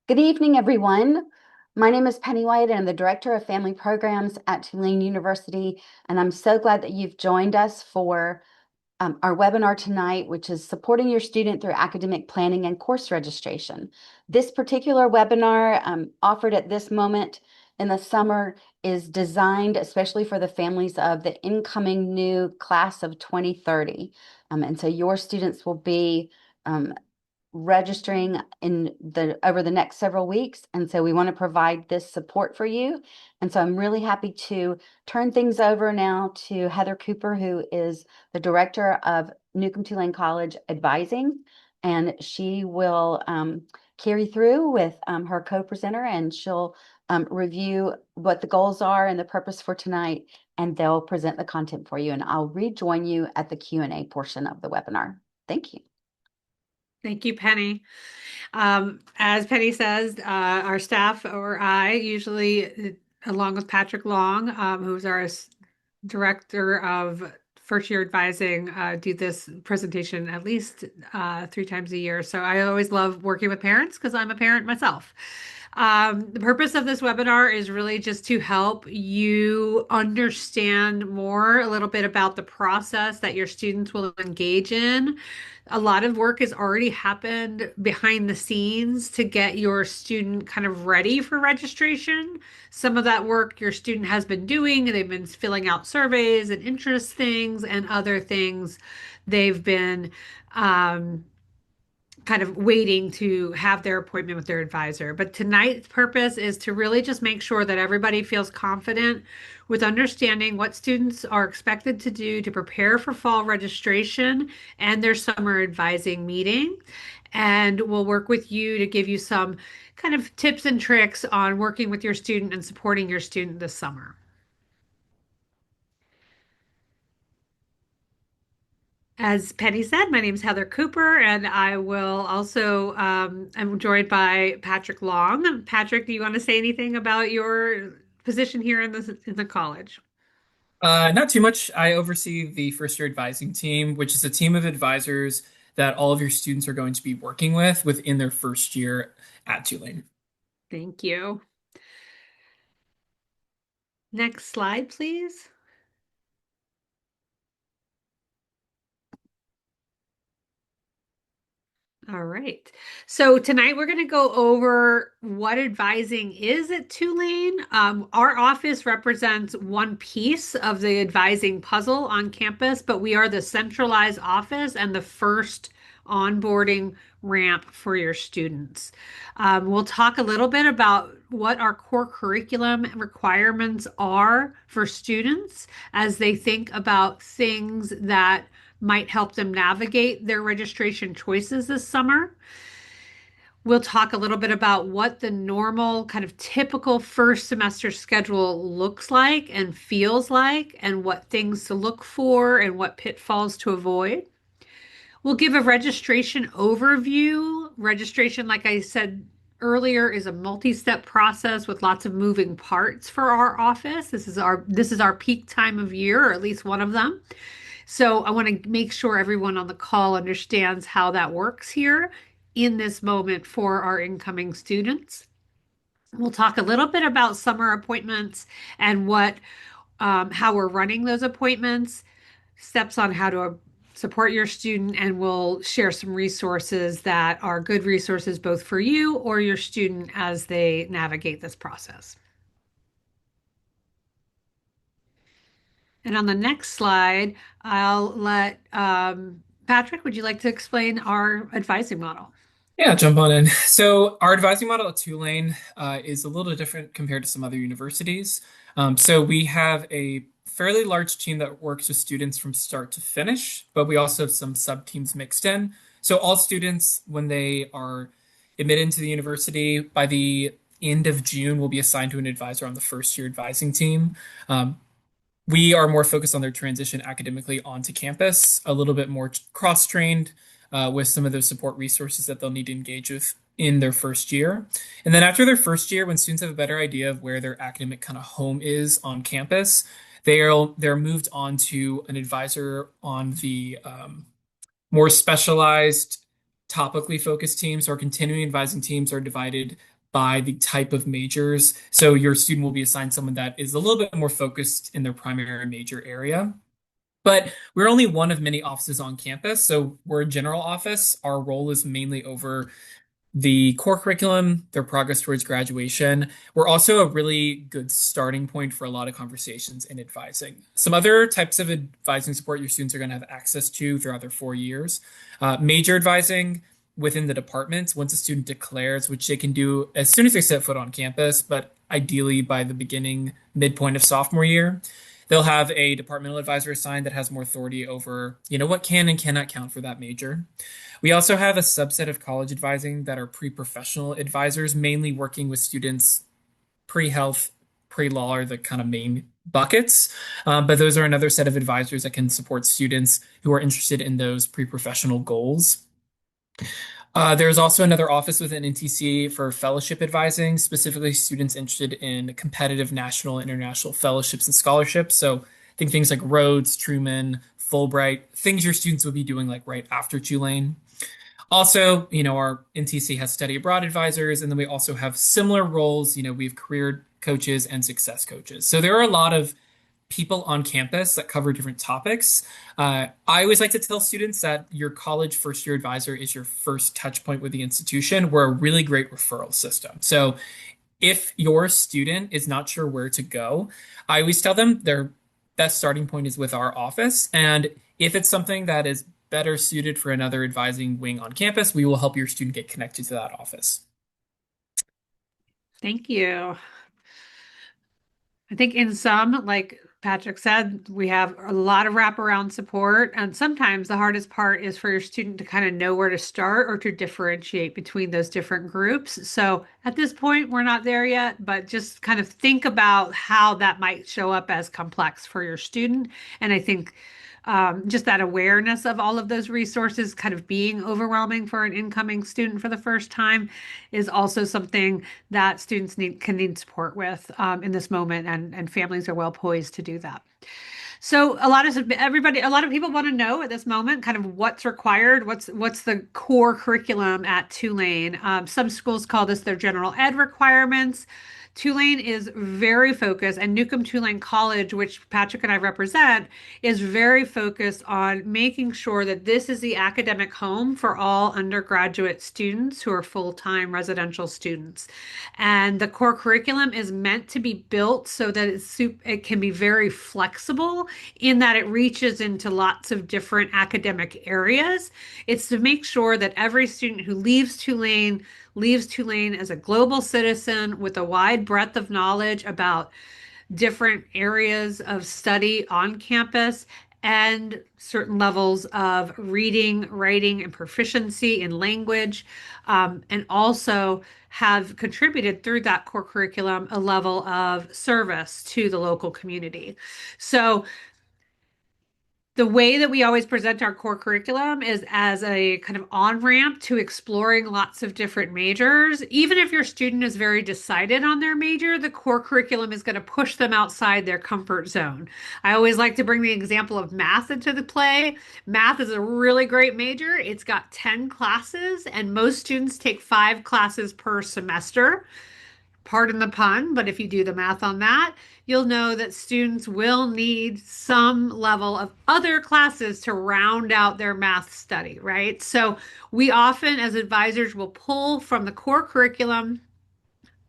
Good evening, everyone. My name is Penny White, and I'm the Director of Family Programs at Tulane University, and I'm so glad that you've joined us for our webinar tonight, which is supporting your student through academic planning and course registration. This particular webinar, offered at this moment in the summer, is designed especially for the families of the incoming new class of 2030. And so your students will be um, registering over the next several weeks. And so we want to provide this support for you. And so I'm really happy to turn things over now to Heather Cooper, who is the director of Newcomb Tulane College Advising. And she will carry through with her co-presenter, and she'll review what the goals are and the purpose for tonight, and they'll present the content for you. And I'll rejoin you at the Q&A portion of the webinar. Thank you. Thank you, Penny. As Penny says, our staff or I usually, along with Patrick Long, who's our director of first year advising, do this presentation at least 3 times a year. So I always love working with parents because I'm a parent myself. The purpose of this webinar is really just to help you understand more a little bit about the process that your students will engage in. A lot of work has already happened behind the scenes to get your student kind of ready for registration. Some of that work your student has been doing, they've been filling out surveys and interest things, and other things they've been kind of waiting to have their appointment with their advisor. But tonight's purpose is to really just make sure that everybody feels confident with understanding what students are expected to do to prepare for fall registration and their summer advising meeting. And we'll work with you to give you some kind of tips and tricks on working with your student and supporting your student this summer. As Penny said, my name is Heather Cooper, and I will also, I'm joined by Patrick Long. Patrick, do you want to say anything about your position here in the college? Not too much. I oversee the first year advising team, which is a team of advisors that all of your students are going to be working with within their first year at Tulane. Thank you. Next slide, please. All right. So tonight we're going to go over what advising is at Tulane. Our office represents one piece of the advising puzzle on campus, but we are the centralized office and the first onboarding ramp for your students. We'll talk a little bit about what our core curriculum requirements are for students as they think about things that might help them navigate their registration choices this summer. We'll talk a little bit about what the normal kind of typical first semester schedule looks like and feels like, and what things to look for and what pitfalls to avoid. We'll give a registration overview. Registration, like I said earlier, is a multi-step process with lots of moving parts for our office. This is our peak time of year, or at least one of them. So I want to make sure everyone on the call understands how that works here in this moment for our incoming students. We'll talk a little bit about summer appointments and how we're running those appointments, steps on how to support your student, and we'll share some resources that are good resources both for you or your student as they navigate this process. And on the next slide, I'll let Patrick, would you like to explain our advising model? Yeah, jump on in. So our advising model at Tulane is a little different compared to some other universities. So we have a fairly large team that works with students from start to finish, but we also have some sub teams mixed in. So all students, when they are admitted into the university, by the end of June, will be assigned to an advisor on the first year advising team. We are more focused on their transition academically onto campus, a little bit more cross-trained with some of those support resources that they'll need to engage with in their first year. And then after their first year, when students have a better idea of where their academic kind of home is on campus, they're moved on to an advisor on the more specialized, topically focused teams. Our continuing advising teams are divided by the type of majors. So your student will be assigned someone that is a little bit more focused in their primary major area. But we're only one of many offices on campus. So we're a general office. Our role is mainly over the core curriculum, their progress towards graduation. We're also a really good starting point for a lot of conversations in advising. Some other types of advising support your students are going to have access to throughout their 4 years. Major advising within the departments, once a student declares, which they can do as soon as they set foot on campus, but ideally by the beginning, midpoint of sophomore year. They'll have a departmental advisor assigned that has more authority over, what can and cannot count for that major. We also have a subset of college advising that are pre-professional advisors, mainly working with students pre-health, pre-law are the kind of main buckets. But those are another set of advisors that can support students who are interested in those pre-professional goals. There's also another office within NTC for fellowship advising, specifically students interested in competitive national and international fellowships and scholarships. So think things like Rhodes, Truman, Fulbright, things your students would be doing like right after Tulane. Also, our NTC has study abroad advisors, and then we also have similar roles. We have career coaches and success coaches. So there are a lot of people on campus that cover different topics. I always like to tell students that your college first year advisor is your first touch point with the institution. We're a really great referral system. So if your student is not sure where to go, I always tell them their best starting point is with our office. And if it's something that is better suited for another advising wing on campus, we will help your student get connected to that office. Thank you. I think in some, like Patrick said, we have a lot of wraparound support. And sometimes the hardest part is for your student to kind of know where to start or to differentiate between those different groups. So at this point, we're not there yet, but just kind of think about how that might show up as complex for your student. And I think just that awareness of all of those resources kind of being overwhelming for an incoming student for the first time is also something that students can need support with in this moment, and families are well poised to do that. So a lot of people want to know at this moment kind of what's required, what's the core curriculum at Tulane. Some schools call this their general ed requirements. Tulane is very focused, and Newcomb Tulane College, which Patrick and I represent, is very focused on making sure that this is the academic home for all undergraduate students who are full-time residential students. And the core curriculum is meant to be built so that it can be very flexible in that it reaches into lots of different academic areas. It's to make sure that every student who leaves Tulane as a global citizen with a wide breadth of knowledge about different areas of study on campus and certain levels of reading, writing, and proficiency in language, and also have contributed through that core curriculum a level of service to the local community. So the way that we always present our core curriculum is as a kind of on-ramp to exploring lots of different majors. Even if your student is very decided on their major, the core curriculum is going to push them outside their comfort zone. I always like to bring the example of math into the play. Math is a really great major. It's got 10 classes, and most students take 5 classes per semester. Pardon the pun, but if you do the math on that, you'll know that students will need some level of other classes to round out their math study, right? So we often, as advisors, will pull from the core curriculum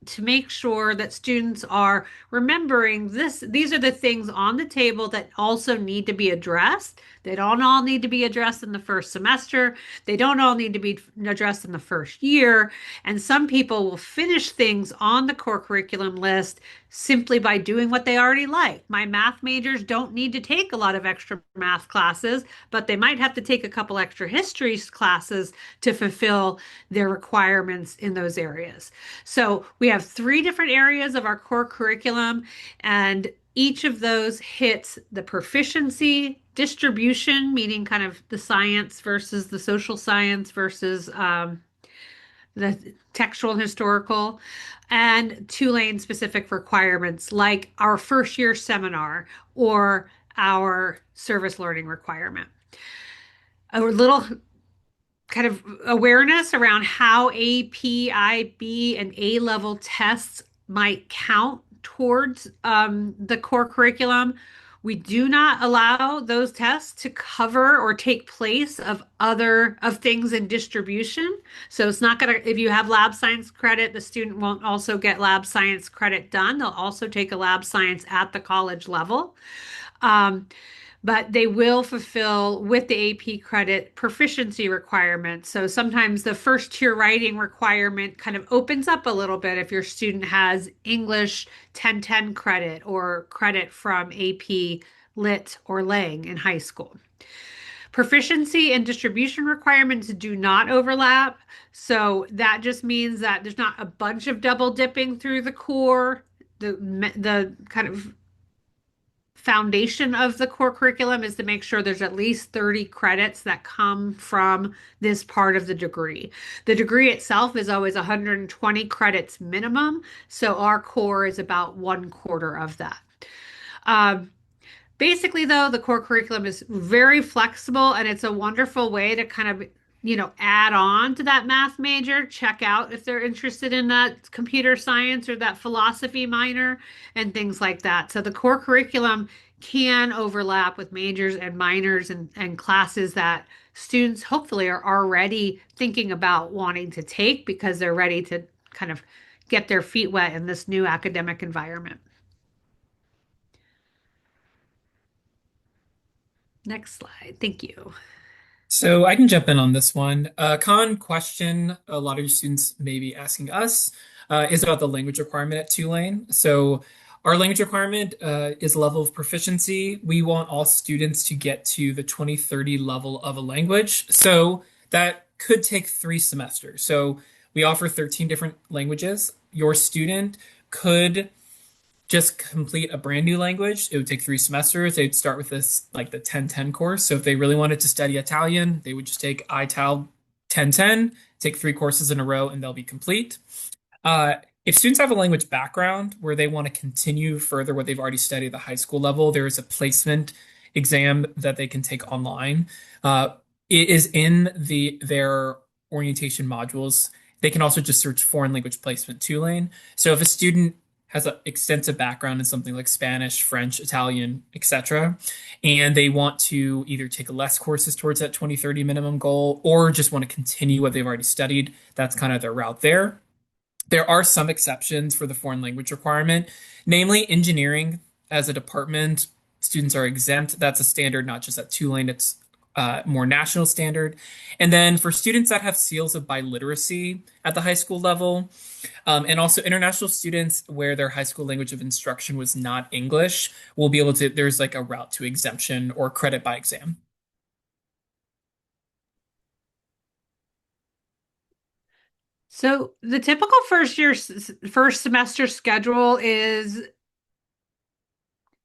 to make sure that students are remembering these are the things on the table that also need to be addressed. They don't all need to be addressed in the first semester. They don't all need to be addressed in the first year. And some people will finish things on the core curriculum list simply by doing what they already like. My math majors don't need to take a lot of extra math classes, but they might have to take a couple extra history classes to fulfill their requirements in those areas. So we have 3 different areas of our core curriculum, and each of those hits the proficiency, distribution, meaning kind of the science versus the social science versus the textual and historical, and Tulane specific requirements like our first year seminar or our service learning requirement. A little kind of awareness around how AP, IB, and A level tests might count towards the core curriculum. We do not allow those tests to cover or take place of other of things in distribution. So it's not going to, if you have lab science credit, the student won't also get lab science credit done. They'll also take a lab science at the college level. Um, but they will fulfill with the AP credit proficiency requirements. So sometimes the first tier writing requirement kind of opens up a little bit if your student has English 1010 credit or credit from AP Lit or Lang in high school. Proficiency and distribution requirements do not overlap. So that just means that there's not a bunch of double dipping through the core. The kind of foundation of the core curriculum is to make sure there's at least 30 credits that come from this part of the degree. The degree itself is always 120 credits minimum, so our core is about 1/4 of that. Um, Basically, though, the core curriculum is very flexible and it's a wonderful way to kind of, add on to that math major, check out if they're interested in that computer science or that philosophy minor and things like that. So the core curriculum can overlap with majors and minors and classes that students hopefully are already thinking about wanting to take because they're ready to kind of get their feet wet in this new academic environment. Next slide. Thank you. So I can jump in on this one. A common question a lot of your students may be asking us is about the language requirement at Tulane. So our language requirement is a level of proficiency. We want all students to get to the 2030 level of a language. So that could take 3 semesters. So we offer 13 different languages. Your student could just complete a brand new language. It would take 3 semesters. They'd start with this, like the 1010 course. So if they really wanted to study Italian, they would just take ITAL 1010, take 3 courses in a row, and they'll be complete. If students have a language background where they want to continue further what they've already studied at the high school level, there is a placement exam that they can take online. It is in their orientation modules. They can also just search foreign language placement Tulane. So if a student has an extensive background in something like Spanish, French, Italian, etc., and they want to either take less courses towards that 2030 minimum goal or just want to continue what they've already studied, that's kind of their route there. There are some exceptions for the foreign language requirement, namely engineering as a department. Students are exempt. That's a standard, not just at Tulane, it's more national standard. And then for students that have seals of biliteracy at the high school level, and also international students where their high school language of instruction was not English, will be able to, there's like a route to exemption or credit by exam. So the typical first semester schedule is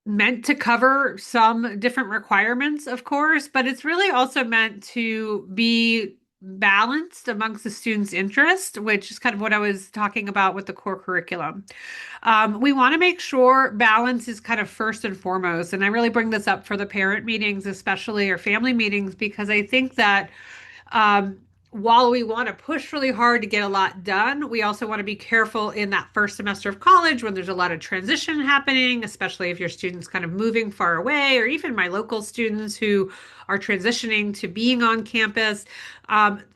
meant to cover some different requirements, of course, but it's really also meant to be balanced amongst the students' interest, which is kind of what I was talking about with the core curriculum. We want to make sure balance is kind of first and foremost. And I really bring this up for the parent meetings, especially or family meetings, because I think that um, while we want to push really hard to get a lot done, we also want to be careful in that first semester of college when there's a lot of transition happening, especially if your students kind of moving far away, or even my local students who are transitioning to being on campus.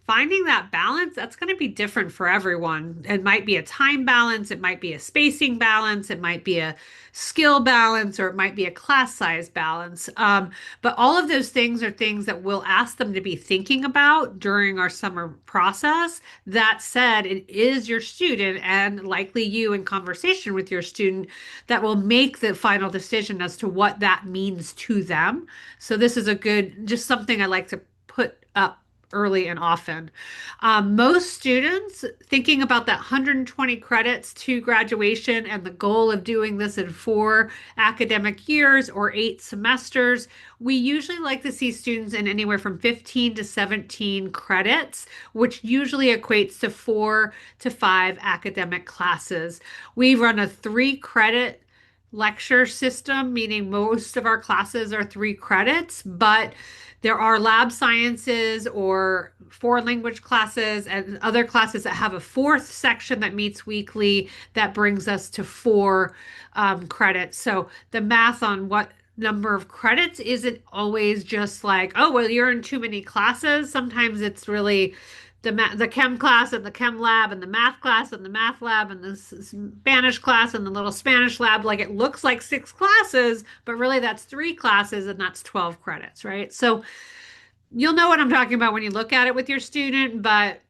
Finding that balance, that's going to be different for everyone. It might be a time balance, it might be a spacing balance, it might be a skill balance, or it might be a class size balance. But all of those things are things that we'll ask them to be thinking about during our summer process. That said, it is your student and likely you in conversation with your student that will make the final decision as to what that means to them. So this is a good, just something I like to put up early and often. Most students thinking about that 120 credits to graduation and the goal of doing this in 4 academic years or 8 semesters, we usually like to see students in anywhere from 15 to 17 credits, which usually equates to 4 to 5 academic classes. We run a 3 credit lecture system, meaning most of our classes are 3 credits, but there are lab sciences or foreign language classes and other classes that have a fourth section that meets weekly that brings us to 4 credits. So the math on what number of credits isn't always just like, oh, well, you're in too many classes. Sometimes it's really the chem class and the chem lab and the math class and the math lab and the Spanish class and the little Spanish lab. Like it looks like 6 classes, but really that's 3 classes and that's 12 credits, right? So you'll know what I'm talking about when you look at it with your student, but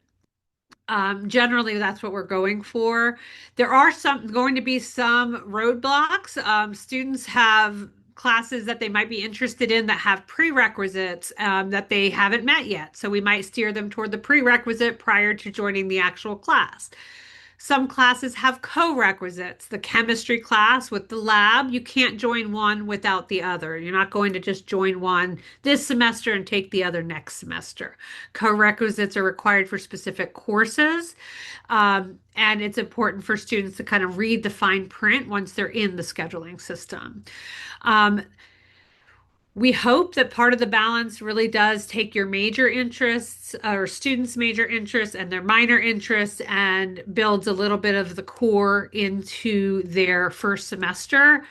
generally, that's what we're going for. There are going to be some roadblocks. Students have classes that they might be interested in that have prerequisites that they haven't met yet. So we might steer them toward the prerequisite prior to joining the actual class. Some classes have co-requisites. The chemistry class with the lab, you can't join one without the other. You're not going to just join one this semester and take the other next semester. Co-requisites are required for specific courses, and it's important for students to kind of read the fine print once they're in the scheduling system. Um, we hope that part of the balance really does take your major interests or students' major interests and their minor interests and builds a little bit of the core into their first semester.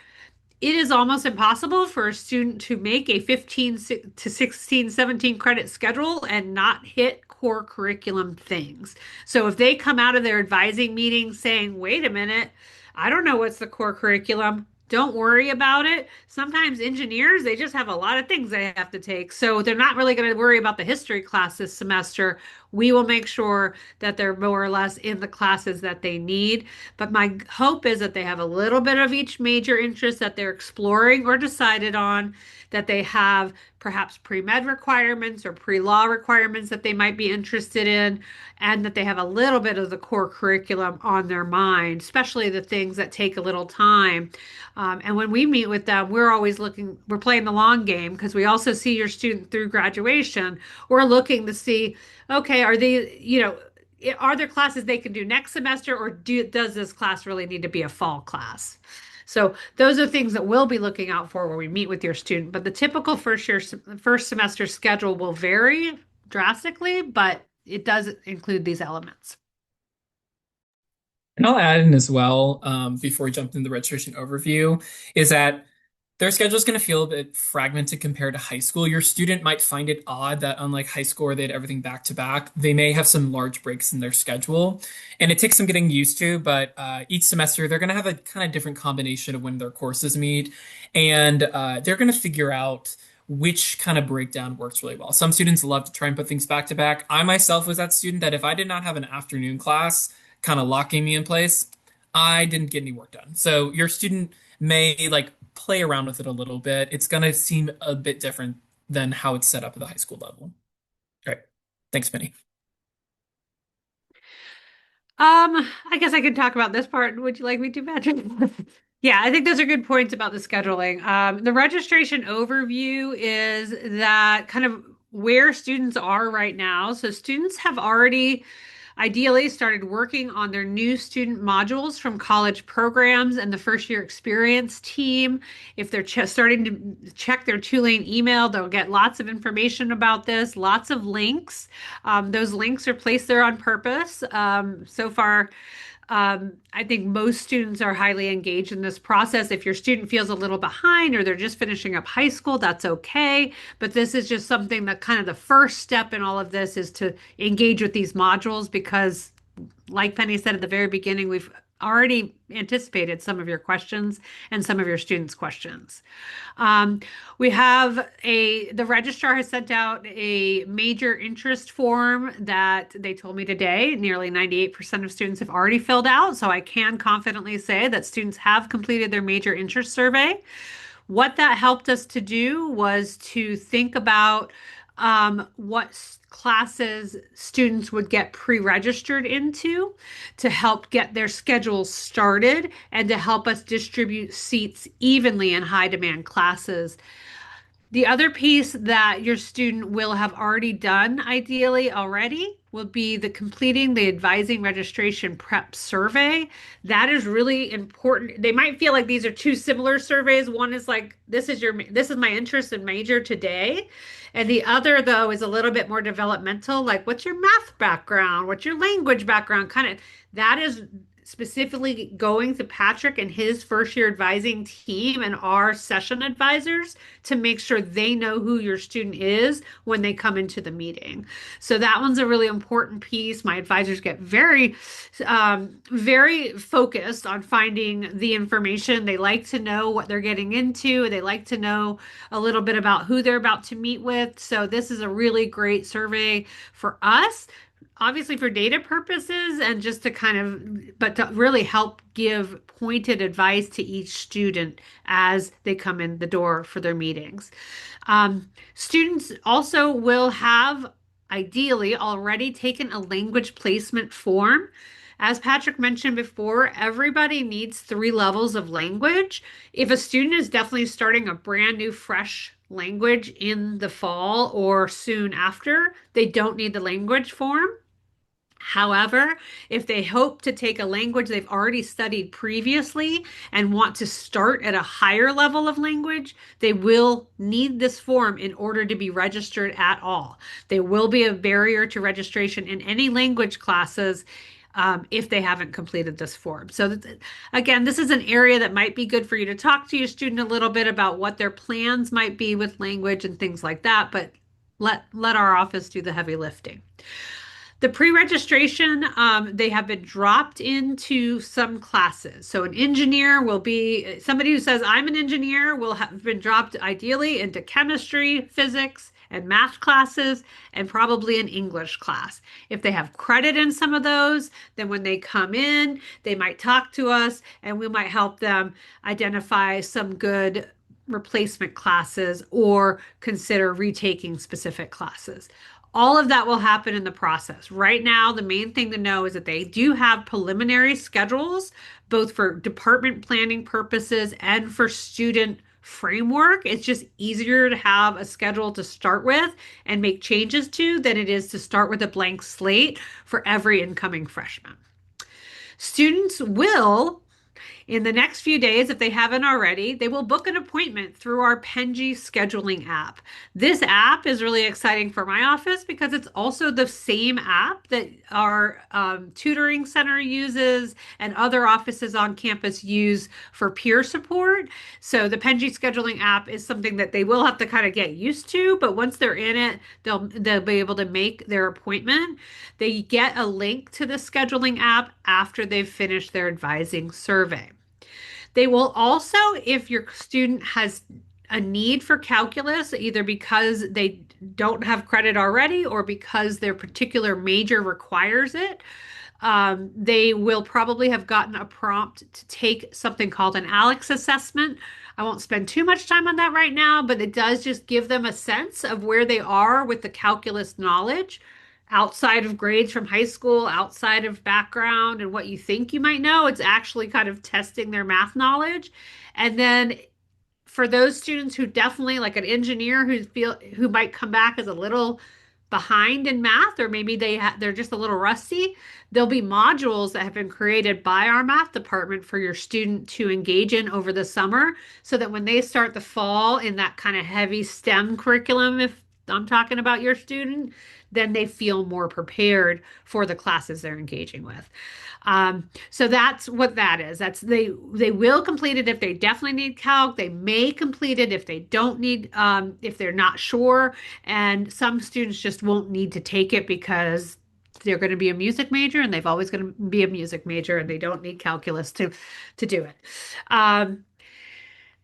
It is almost impossible for a student to make a 15 to 16, 17 credit schedule and not hit core curriculum things. So if they come out of their advising meeting saying, wait a minute, I don't know what's the core curriculum. Don't worry about it. Sometimes engineers, they just have a lot of things they have to take. So they're not really going to worry about the history class this semester. We will make sure that they're more or less in the classes that they need. But my hope is that they have a little bit of each major interest that they're exploring or decided on, that they have perhaps pre-med requirements or pre-law requirements that they might be interested in, and that they have a little bit of the core curriculum on their mind, especially the things that take a little time. And when we meet with them, we're always we're playing the long game because we also see your student through graduation. We're looking to see, okay, are there classes they can do next semester, or does this class really need to be a fall class? So those are things that we'll be looking out for when we meet with your student. But the typical first semester schedule will vary drastically, but it does include these elements. And I'll add in as well, before we jump into the registration overview, is that their schedule is going to feel a bit fragmented compared to high school. Your student might find it odd that unlike high school where they had everything back to back, they may have some large breaks in their schedule. And it takes some getting used to, but each semester they're going to have a kind of different combination of when their courses meet. And they're going to figure out which kind of breakdown works really well. Some students love to try and put things back to back. I myself was that student that if I did not have an afternoon class kind of locking me in place, I didn't get any work done. So your student may like play around with it a little bit. It's going to seem a bit different than how it's set up at the high school level. All right. Thanks, Penny. I guess I could talk about this part. Would you like me to, Patrick? Yeah, I think those are good points about the scheduling. The registration overview is that kind of where students are right now. So students have already ideally started working on their new student modules from college programs and the first year experience team. If they're starting to check their Tulane email, they'll get lots of information about this, lots of links. Those links are placed there on purpose. So far, I think most students are highly engaged in this process. If your student feels a little behind or they're just finishing up high school, that's okay. But this is just something that kind of the first step in all of this is to engage with these modules because, like Penny said at the very beginning, we've already anticipated some of your questions and some of your students' questions. We have the registrar has sent out a major interest form that they told me today. Nearly 98% of students have already filled out. So I can confidently say that students have completed their major interest survey. What that helped us to do was to think about what classes students would get pre-registered into to help get their schedules started and to help us distribute seats evenly in high demand classes. The other piece that your student will have already done, ideally already, will be the completing the advising registration prep survey. That is really important. They might feel like these are two similar surveys. One is like, this is my interest and major today. And the other, though, is a little bit more developmental, like what's your math background? What's your language background? Kind of that is specifically going to Patrick and his first year advising team and our session advisors to make sure they know who your student is when they come into the meeting. So that one's a really important piece. My advisors get very focused on finding the information. They like to know what they're getting into. They like to know a little bit about who they're about to meet with. So this is a really great survey for us, obviously for data purposes and just to kind of, but to really help give pointed advice to each student as they come in the door for their meetings. Students also will have ideally already taken a language placement form. As Patrick mentioned before, everybody needs 3 levels of language. If a student is definitely starting a brand new, fresh language in the fall or soon after, they don't need the language form. However, if they hope to take a language they've already studied previously and want to start at a higher level of language, they will need this form in order to be registered at all. There will be a barrier to registration in any language classes if they haven't completed this form. So again, this is an area that might be good for you to talk to your student a little bit about what their plans might be with language and things like that, but let our office do the heavy lifting. The pre-registration, they have been dropped into some classes. So an engineer will be somebody who says, I'm an engineer, will have been dropped ideally into chemistry, physics, and math classes, and probably an English class. If they have credit in some of those, then when they come in, they might talk to us and we might help them identify some good replacement classes or consider retaking specific classes. All of that will happen in the process. Right now, the main thing to know is that they do have preliminary schedules, both for department planning purposes and for student framework. It's just easier to have a schedule to start with and make changes to than it is to start with a blank slate for every incoming freshman. Students will in the next few days, if they haven't already, they will book an appointment through our Penji scheduling app. This app is really exciting for my office because it's also the same app that our tutoring center uses and other offices on campus use for peer support. So the Penji scheduling app is something that they will have to kind of get used to, but once they're in it, they'll be able to make their appointment. They get a link to the scheduling app after they've finished their advising survey. They will also, if your student has a need for calculus, either because they don't have credit already or because their particular major requires it, they will probably have gotten a prompt to take something called an ALEX assessment. I won't spend too much time on that right now, but it does just give them a sense of where they are with the calculus knowledge outside of grades from high school, outside of background and what you think you might know. It's actually kind of testing their math knowledge. And then for those students who definitely like an engineer who might come back as a little behind in math, or maybe they're just a little rusty, there'll be modules that have been created by our math department for your student to engage in over the summer so that when they start the fall in that kind of heavy STEM curriculum, if I'm talking about your student, then they feel more prepared for the classes they're engaging with. So that's what that is. They will complete it if they definitely need calc. They may complete it if they don't need, if they're not sure. And some students just won't need to take it because they're going to be a music major and they've always going to be a music major and they don't need calculus to do it.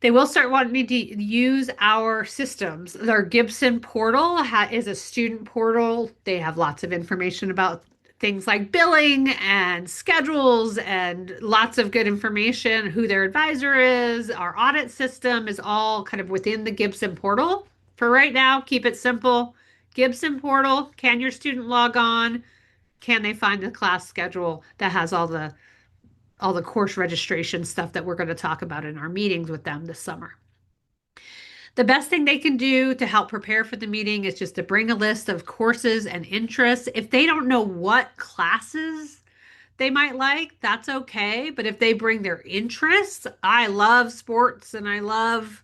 They will start wanting to use our systems. Our Gibson portal is a student portal. They have lots of information about things like billing and schedules and lots of good information, who their advisor is. Our audit system is all kind of within the Gibson portal. For right now, keep it simple. Gibson portal, can your student log on? Can they find the class schedule that has all the course registration stuff that we're going to talk about in our meetings with them this summer? The best thing they can do to help prepare for the meeting is just to bring a list of courses and interests. If they don't know what classes they might like, that's okay. But if they bring their interests, I love sports and I love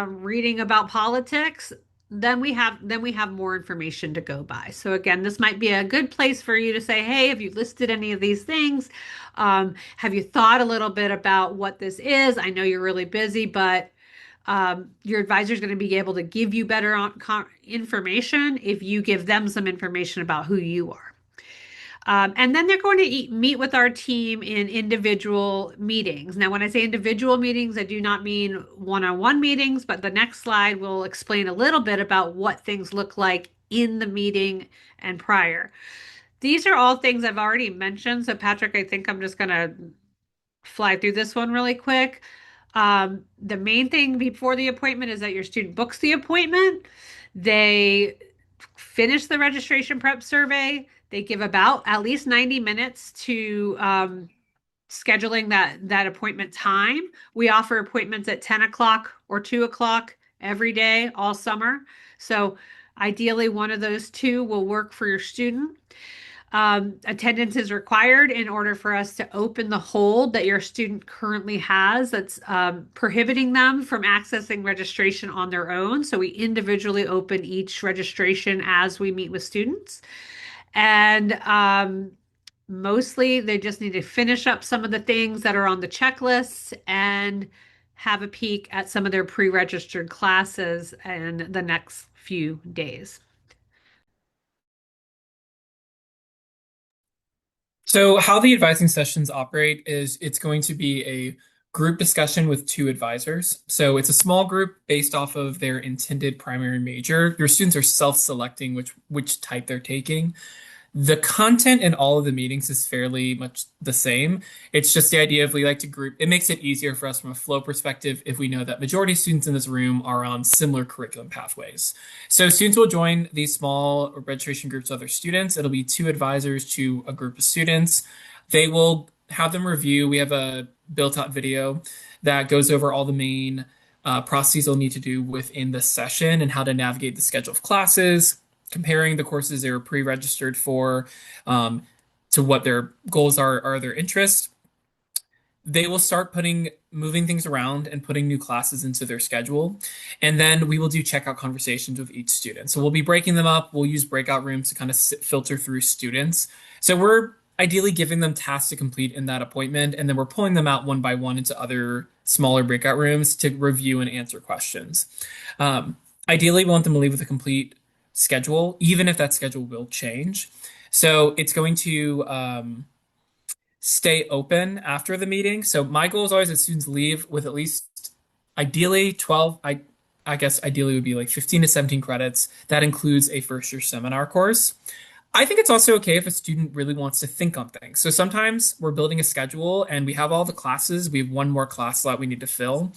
reading about politics, then we have more information to go by. So again, this might be a good place for you to say, hey, have you listed any of these things? Have you thought a little bit about what this is? I know you're really busy, but your advisor is going to be able to give you better information if you give them some information about who you are. And then they're going to meet with our team in individual meetings. Now, when I say individual meetings, I do not mean one-on-one meetings, but the next slide will explain a little bit about what things look like in the meeting and prior. These are all things I've already mentioned. So, Patrick, I think I'm just going to fly through this one really quick. The main thing before the appointment is that your student books the appointment. They finish the registration prep survey. They give about at least 90 minutes to scheduling that appointment time. We offer appointments at 10 o'clock or 2 o'clock every day, all summer. So ideally, one of those two will work for your student. Attendance is required in order for us to open the hold that your student currently has that's prohibiting them from accessing registration on their own. So we individually open each registration as we meet with students. And mostly they just need to finish up some of the things that are on the checklist and have a peek at some of their pre-registered classes in the next few days. So how the advising sessions operate is it's going to be a group discussion with two advisors. So it's a small group based off of their intended primary major. Your students are self-selecting which type they're taking. The content in all of the meetings is fairly much the same. It's just the idea of we like to group. It makes it easier for us from a flow perspective if we know that majority of students in this room are on similar curriculum pathways. So students will join these small registration groups of other students. It'll be two advisors to a group of students. They will have them review. We have a built-out video that goes over all the main processes they'll need to do within the session and how to navigate the schedule of classes, comparing the courses they were pre-registered for to what their goals are their interests. They will start moving things around and putting new classes into their schedule. And then we will do checkout conversations with each student. So we'll be breaking them up. We'll use breakout rooms to kind of filter through students. So we're ideally giving them tasks to complete in that appointment, and then we're pulling them out one by one into other smaller breakout rooms to review and answer questions. Ideally, we want them to leave with a complete schedule, even if that schedule will change. So it's going to stay open after the meeting. So my goal is always that students leave with at least ideally 12, I guess ideally would be like 15 to 17 credits. That includes a first year seminar course. I think it's also okay if a student really wants to think on things. So sometimes we're building a schedule and we have all the classes. We have one more class slot we need to fill,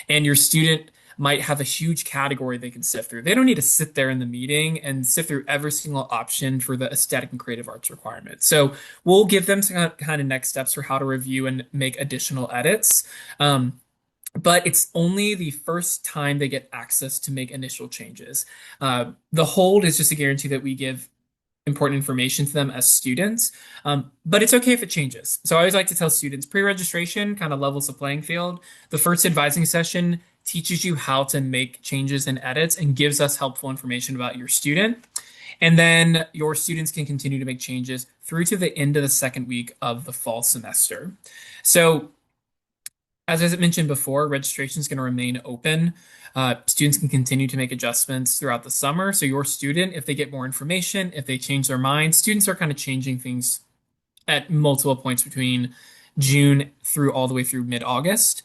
and your student might have a huge category they can sift through. They don't need to sit there in the meeting and sift through every single option for the aesthetic and creative arts requirement. So we'll give them some kind of next steps for how to review and make additional edits. But it's only the first time they get access to make initial changes. The hold is just a guarantee that we give important information to them as students. But it's okay if it changes. So I always like to tell students pre-registration kind of levels the playing field. The first advising session teaches you how to make changes and edits and gives us helpful information about your student. And then your students can continue to make changes through to the end of the second week of the fall semester. So as I mentioned before, registration is going to remain open. Students can continue to make adjustments throughout the summer. So your student, if they get more information, if they change their mind, students are kind of changing things at multiple points between June through all the way through mid-August.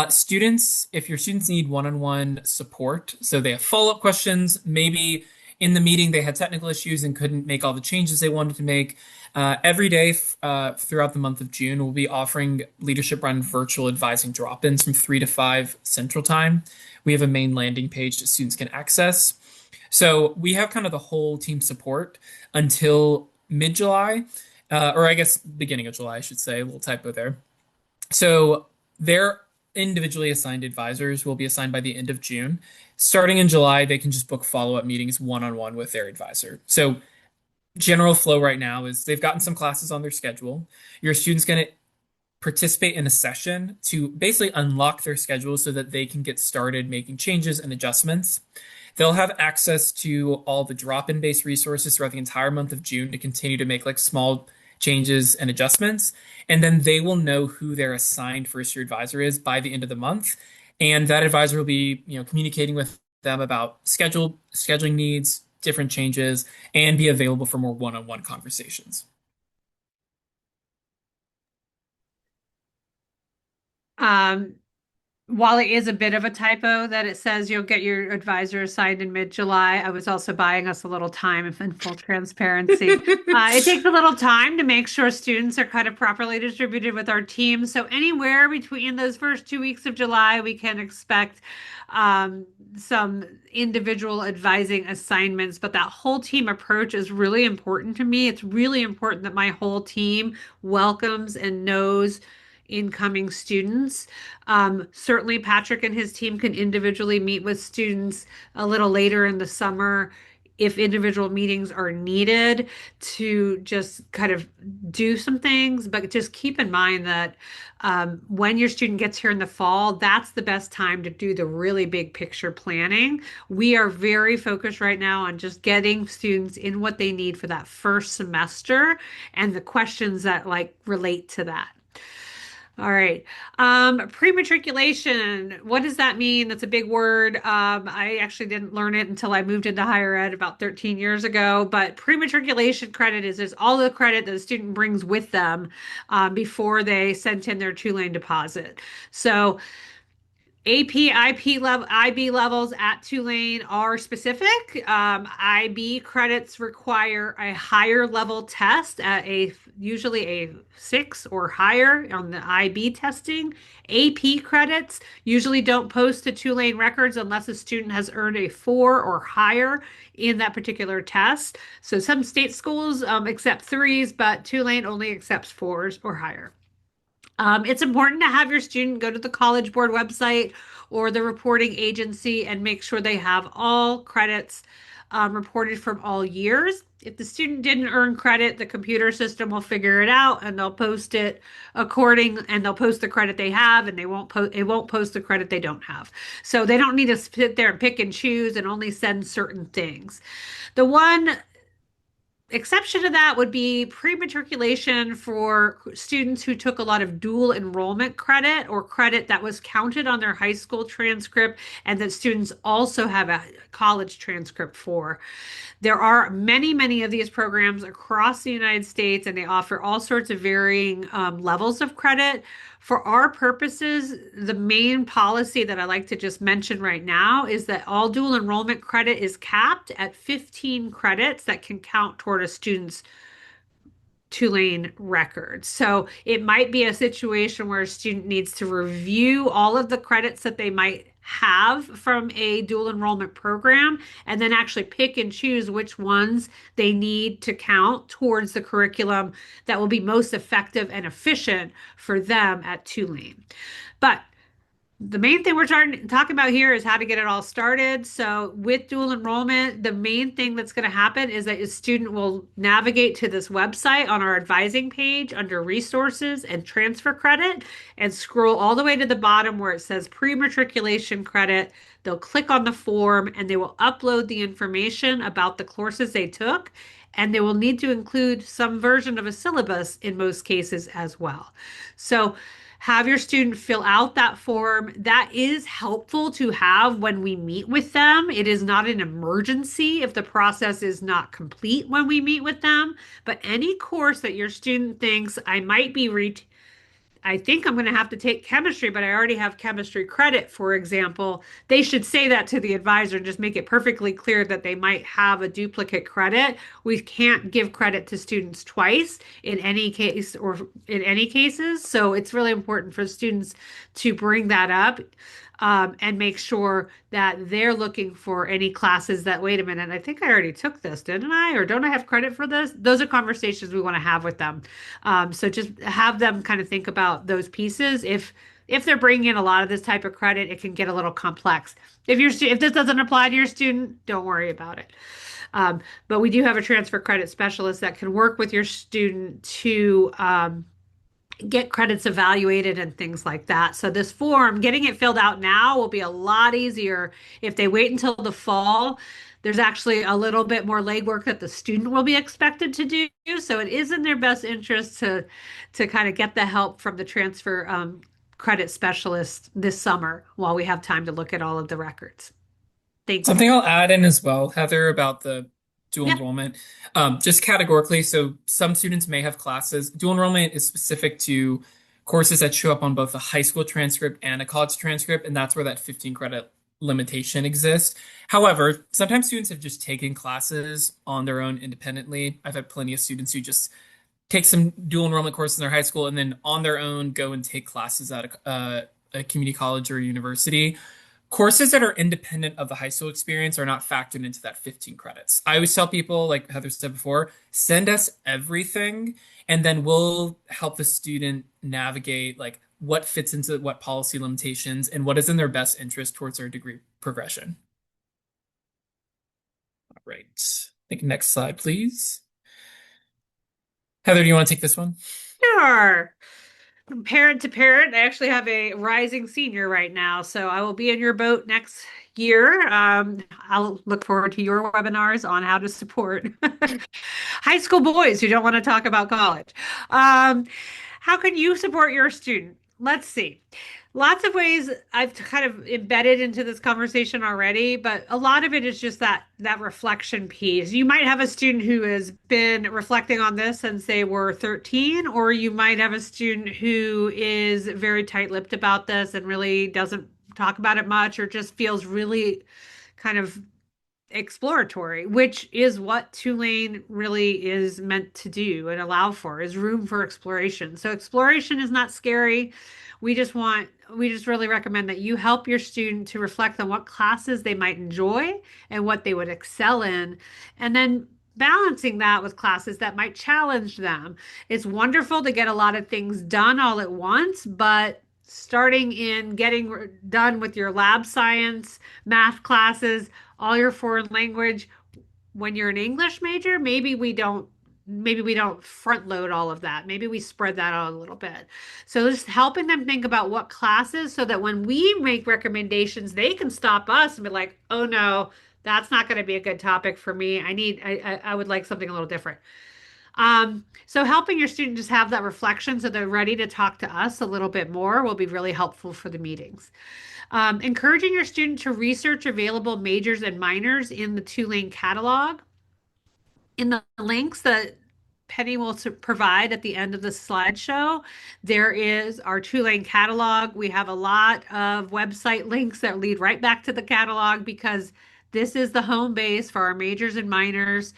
Students, if your students need one-on-one support, so they have follow-up questions, maybe in the meeting they had technical issues and couldn't make all the changes they wanted to make, every day throughout the month of June, we'll be offering leadership-run virtual advising drop-ins from 3 to 5 Central Time. We have a main landing page that students can access. So we have kind of the whole team support until mid-July, or I guess beginning of July, I should say, a little typo there. So there individually assigned advisors will be assigned by the end of June. Starting in July, they can just book follow-up meetings one-on-one with their advisor. So general flow right now is they've gotten some classes on their schedule. Your student's going to participate in a session to basically unlock their schedule so that they can get started making changes and adjustments. They'll have access to all the drop-in based resources throughout the entire month of June to continue to make like small changes and adjustments. And then they will know who their assigned first year advisor is by the end of the month. And that advisor will be, communicating with them about scheduling needs, different changes, and be available for more one-on-one conversations. Um, While it is a bit of a typo that it says you'll get your advisor assigned in mid-July, I was also buying us a little time if in full transparency. It takes a little time to make sure students are kind of properly distributed with our team. So anywhere between those first 2 weeks of July, we can expect some individual advising assignments. But that whole team approach is really important to me. It's really important that my whole team welcomes and knows incoming students. Certainly, Patrick and his team can individually meet with students a little later in the summer if individual meetings are needed to just kind of do some things. But just keep in mind that when your student gets here in the fall, that's the best time to do the really big picture planning. We are very focused right now on just getting students in what they need for that first semester and the questions that like relate to that. All right. Pre-matriculation. What does that mean? That's a big word. I actually didn't learn it until I moved into higher ed about 13 years ago. But pre-matriculation credit is all the credit that the student brings with them before they sent in their Tulane deposit. So AP, IP level, IB levels at Tulane are specific. IB credits require a higher level test at usually a 6 or higher on the IB testing. AP credits usually don't post to Tulane records unless a student has earned a 4 or higher in that particular test. So some state schools accept threes, but Tulane only accepts fours or higher. It's important to have your student go to the College Board website or the reporting agency and make sure they have all credits reported from all years. If the student didn't earn credit, the computer system will figure it out and they'll post it and they'll post the credit they have and it won't post the credit they don't have. So they don't need to sit there and pick and choose and only send certain things. The one exception to that would be pre-matriculation for students who took a lot of dual enrollment credit or credit that was counted on their high school transcript and that students also have a college transcript for. There are many, many of these programs across the United States, and they offer all sorts of varying levels of credit. For our purposes, the main policy that I like to just mention right now is that all dual enrollment credit is capped at 15 credits that can count toward a student's Tulane record. So it might be a situation where a student needs to review all of the credits that they might have from a dual enrollment program and then actually pick and choose which ones they need to count towards the curriculum that will be most effective and efficient for them at Tulane. But the main thing we're talking about here is how to get it all started. So with dual enrollment, the main thing that's going to happen is that a student will navigate to this website on our advising page under resources and transfer credit and scroll all the way to the bottom where it says pre-matriculation credit. They'll click on the form and they will upload the information about the courses they took. And they will need to include some version of a syllabus in most cases as well. So have your student fill out that form. That is helpful to have when we meet with them. It is not an emergency if the process is not complete when we meet with them, but any course that your student thinks I think I'm going to have to take chemistry, but I already have chemistry credit, for example. They should say that to the advisor and just make it perfectly clear that they might have a duplicate credit. We can't give credit to students twice in any case or in any cases. So it's really important for students to bring that up. And make sure that they're looking for any classes that, wait a minute, I think I already took this, didn't I? Or don't I have credit for this? Those are conversations we want to have with them. So just have them kind of think about those pieces if they're bringing in a lot of this type of credit, it can get a little complex. If this doesn't apply to your student, don't worry about it. But we do have a transfer credit specialist that can work with your student to get credits evaluated and things like that. So this form, getting it filled out now will be a lot easier if they wait until the fall. There's actually a little bit more legwork that the student will be expected to do. So it is in their best interest to kind of get the help from the transfer credit specialist this summer while we have time to look at all of the records. Thank you. Something I'll add in as well, Heather, about the dual Yep. enrollment, just categorically. So some students may have classes. Dual enrollment is specific to courses that show up on both a high school transcript and a college transcript, and that's where that 15 credit limitation exists. However, sometimes students have just taken classes on their own independently. I've had plenty of students who just take some dual enrollment courses in their high school and then on their own go and take classes at a community college or university. Courses that are independent of the high school experience are not factored into that 15 credits. I always tell people, like Heather said before, send us everything, and then we'll help the student navigate like what fits into what policy limitations and what is in their best interest towards their degree progression. All right. I think next slide, please. Heather, do you want to take this one? Sure. From parent to parent, I actually have a rising senior right now, so I will be in your boat next year. I'll look forward to your webinars on how to support high school boys who don't want to talk about college. Um, how can you support your student? Let's see. Lots of ways I've kind of embedded into this conversation already, but a lot of it is just that reflection piece. You might have a student who has been reflecting on this since they were 13, or you might have a student who is very tight-lipped about this and really doesn't talk about it much, or just feels really kind of exploratory, which is what Tulane really is meant to do and allow for, is room for exploration. So exploration is not scary. We just really recommend that you help your student to reflect on what classes they might enjoy and what they would excel in, and then balancing that with classes that might challenge them. It's wonderful to get a lot of things done all at once, but starting in getting done with your lab science, math classes, all your foreign language when you're an English major, maybe we don't front load all of that. Maybe we spread that out a little bit. So just helping them think about what classes so that when we make recommendations, they can stop us and be like, "Oh no, that's not going to be a good topic for me. I would like something a little different." So helping your student just have that reflection so they're ready to talk to us a little bit more will be really helpful for the meetings. Encouraging your student to research available majors and minors in the Tulane catalog. In the links that Penny will provide at the end of the slideshow, there is our Tulane catalog. We have a lot of website links that lead right back to the catalog because this is the home base for our majors and minors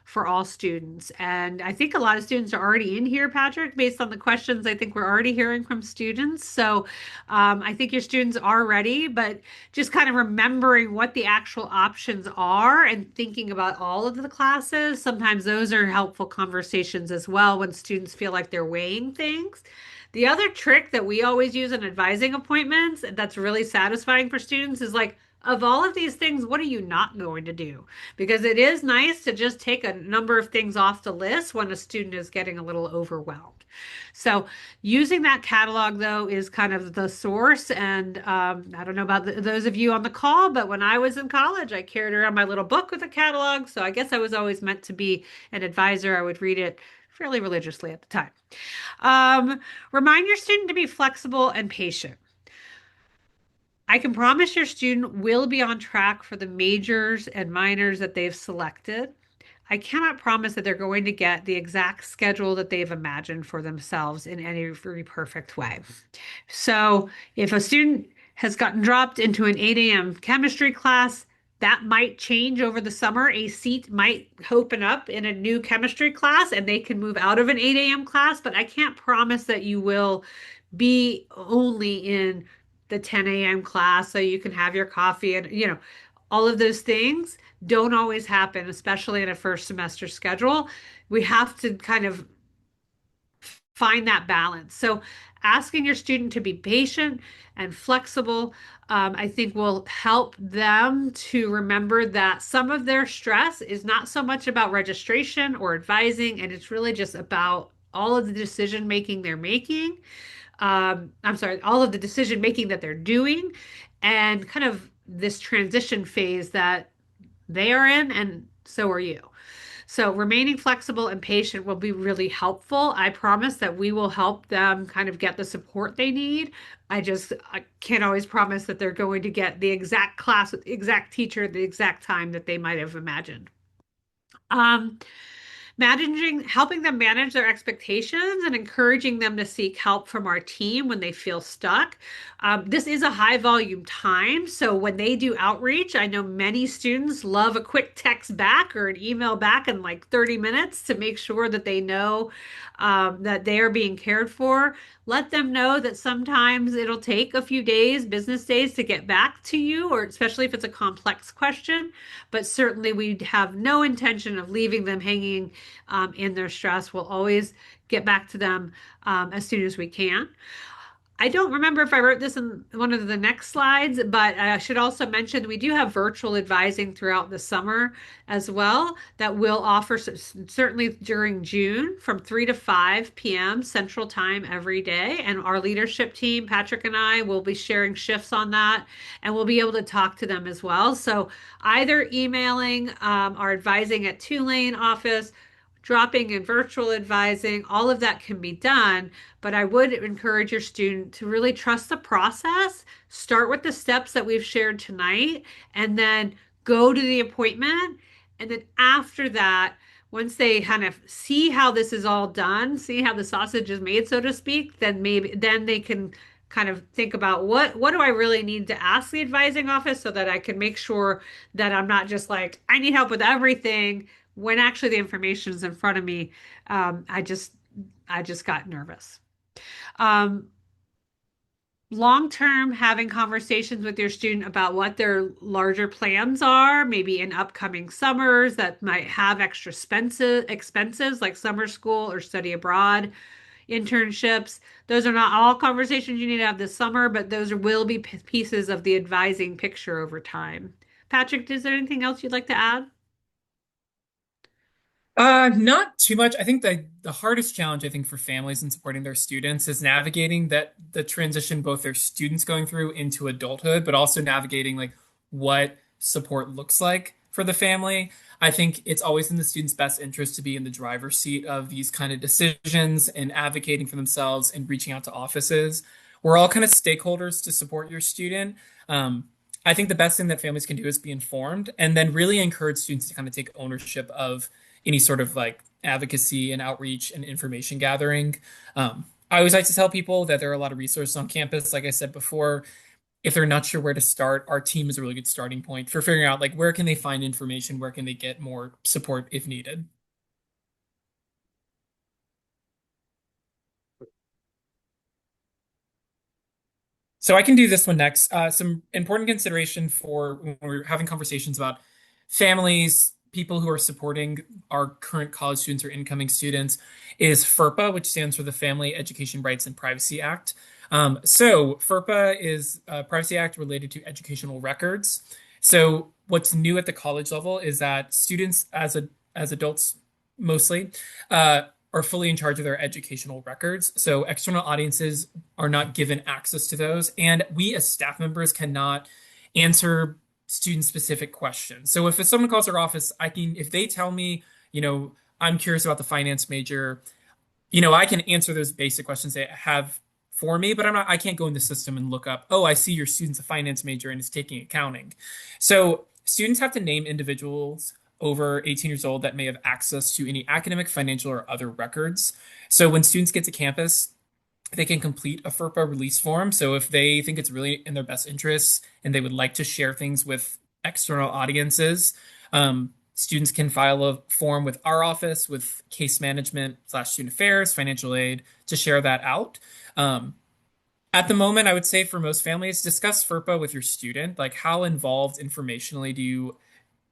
for all students. And I think a lot of students are already in here, Patrick, based on the questions I think we're already hearing from students. So I think your students are ready, but just kind of remembering what the actual options are and thinking about all of the classes. Sometimes those are helpful conversations as well when students feel like they're weighing things. The other trick that we always use in advising appointments that's really satisfying for students is like, of all of these things, what are you not going to do? Because it is nice to just take a number of things off the list when a student is getting a little overwhelmed. So using that catalog, though, is kind of the source. And I don't know about those of you on the call, but when I was in college, I carried around my little book with a catalog. So I guess I was always meant to be an advisor. I would read it fairly religiously at the time. Remind your student to be flexible and patient. I can promise your student will be on track for the majors and minors that they've selected. I cannot promise that they're going to get the exact schedule that they've imagined for themselves in any very perfect way. So if a student has gotten dropped into an 8 a.m. chemistry class, that might change over the summer. A seat might open up in a new chemistry class and they can move out of an 8 a.m. class, but I can't promise that you will be only in the 10 a.m. class so you can have your coffee and, all of those things don't always happen, especially in a first semester schedule. We have to kind of find that balance. So asking your student to be patient and flexible, I think will help them to remember that some of their stress is not so much about registration or advising, and it's really just about all of the decision making they're making. I'm sorry, all of the decision making that they're doing, and kind of this transition phase that they are in, and so are you. So remaining flexible and patient will be really helpful. I promise that we will help them kind of get the support they need. I can't always promise that they're going to get the exact class, with the exact teacher, the exact time that they might have imagined. Um, helping them manage their expectations and encouraging them to seek help from our team when they feel stuck. This is a high volume time. So when they do outreach, I know many students love a quick text back or an email back in like 30 minutes to make sure that they know that they are being cared for. Let them know that sometimes it'll take a few days, business days, to get back to you, or especially if it's a complex question. But certainly, we have no intention of leaving them hanging in their stress. We'll always get back to them as soon as we can. I don't remember if I wrote this in one of the next slides, but I should also mention we do have virtual advising throughout the summer as well that will offer certainly during June from 3 to 5 p.m. Central Time every day. And our leadership team, Patrick and I, will be sharing shifts on that and we'll be able to talk to them as well. So either emailing our advising at Tulane office, dropping in virtual advising, all of that can be done. But I would encourage your student to really trust the process, start with the steps that we've shared tonight, and then go to the appointment. And then after that, once they kind of see how this is all done, see how the sausage is made, so to speak, then they can kind of think about what do I really need to ask the advising office so that I can make sure that I'm not just like, I need help with everything when actually the information is in front of me. Um, I just I just got nervous. Um, Long term, having conversations with your student about what their larger plans are, maybe in upcoming summers that might have expenses like summer school or study abroad, internships. Those are not all conversations you need to have this summer, but those will be pieces of the advising picture over time. Patrick, is there anything else you'd like to add? Not too much. I think the hardest challenge I think for families in supporting their students is navigating that the transition both their students going through into adulthood, but also navigating like what support looks like for the family. I think it's always in the student's best interest to be in the driver's seat of these kind of decisions and advocating for themselves and reaching out to offices. We're all kind of stakeholders to support your student. I think the best thing that families can do is be informed and then really encourage students to kind of take ownership of any sort of like advocacy and outreach and information gathering. I always like to tell people that there are a lot of resources on campus. Like I said before, if they're not sure where to start, our team is a really good starting point for figuring out like where can they find information, where can they get more support if needed. So I can do this one next. Some important consideration for when we're having conversations about families, people who are supporting our current college students or incoming students is FERPA, which stands for the Family Education Rights and Privacy Act. So FERPA is a privacy act related to educational records. So what's new at the college level is that students as adults mostly uh, are fully in charge of their educational records. So external audiences are not given access to those. And we as staff members cannot answer student specific questions. So if someone calls our office, if they tell me, I'm curious about the finance major, I can answer those basic questions they have for me, but I can't go in the system and look up, oh, I see your student's a finance major and is taking accounting. So students have to name individuals over 18 years old that may have access to any academic, financial, or other records. So when students get to campus, they can complete a FERPA release form. So if they think it's really in their best interests and they would like to share things with external audiences, students can file a form with our office, with case management / student affairs, financial aid to share that out. Um, at the moment, I would say for most families, discuss FERPA with your student. Like, how involved informationally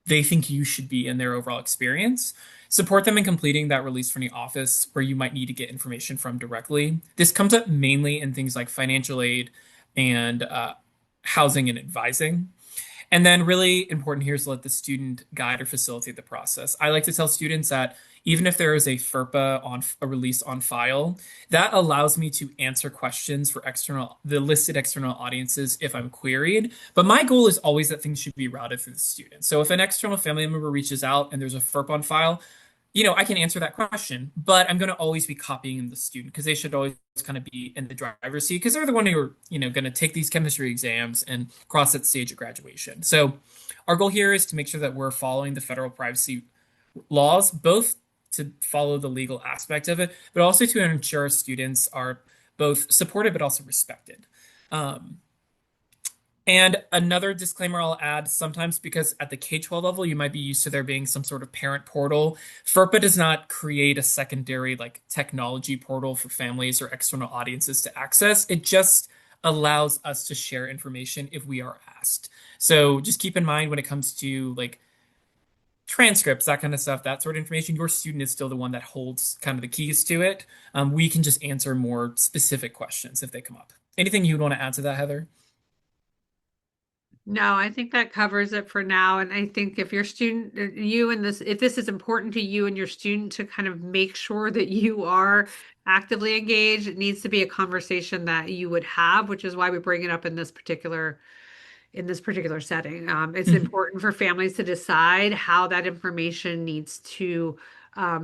they think you should be in their overall experience. Support them in completing that release from the office where you might need to get information from directly. This comes up mainly in things like financial aid and housing and advising. And then, really important here is to let the student guide or facilitate the process. I like to tell students that even if there is a FERPA on a release on file, that allows me to answer questions for the listed external audiences if I'm queried. But my goal is always that things should be routed through the student. So if an external family member reaches out and there's a FERPA on file, I can answer that question, but I'm going to always be copying the student because they should always kind of be in the driver's seat because they're the one who are, going to take these chemistry exams and cross that stage of graduation. So our goal here is to make sure that we're following the federal privacy laws, both to follow the legal aspect of it, but also to ensure students are both supported but also respected. Um, and another disclaimer I'll add sometimes because at the K-12 level, you might be used to there being some sort of parent portal. FERPA does not create a secondary like technology portal for families or external audiences to access. It just allows us to share information if we are asked. So just keep in mind when it comes to like transcripts, that kind of stuff, that sort of information, your student is still the one that holds kind of the keys to it. We can just answer more specific questions if they come up. Anything you'd want to add to that, Heather? No, I think that covers it for now. And I think if your student, you and this, if this is important to you and your student to kind of make sure that you are actively engaged, it needs to be a conversation that you would have, which is why we bring it up in this particular setting. It's Mhm. important for families to decide how that information needs to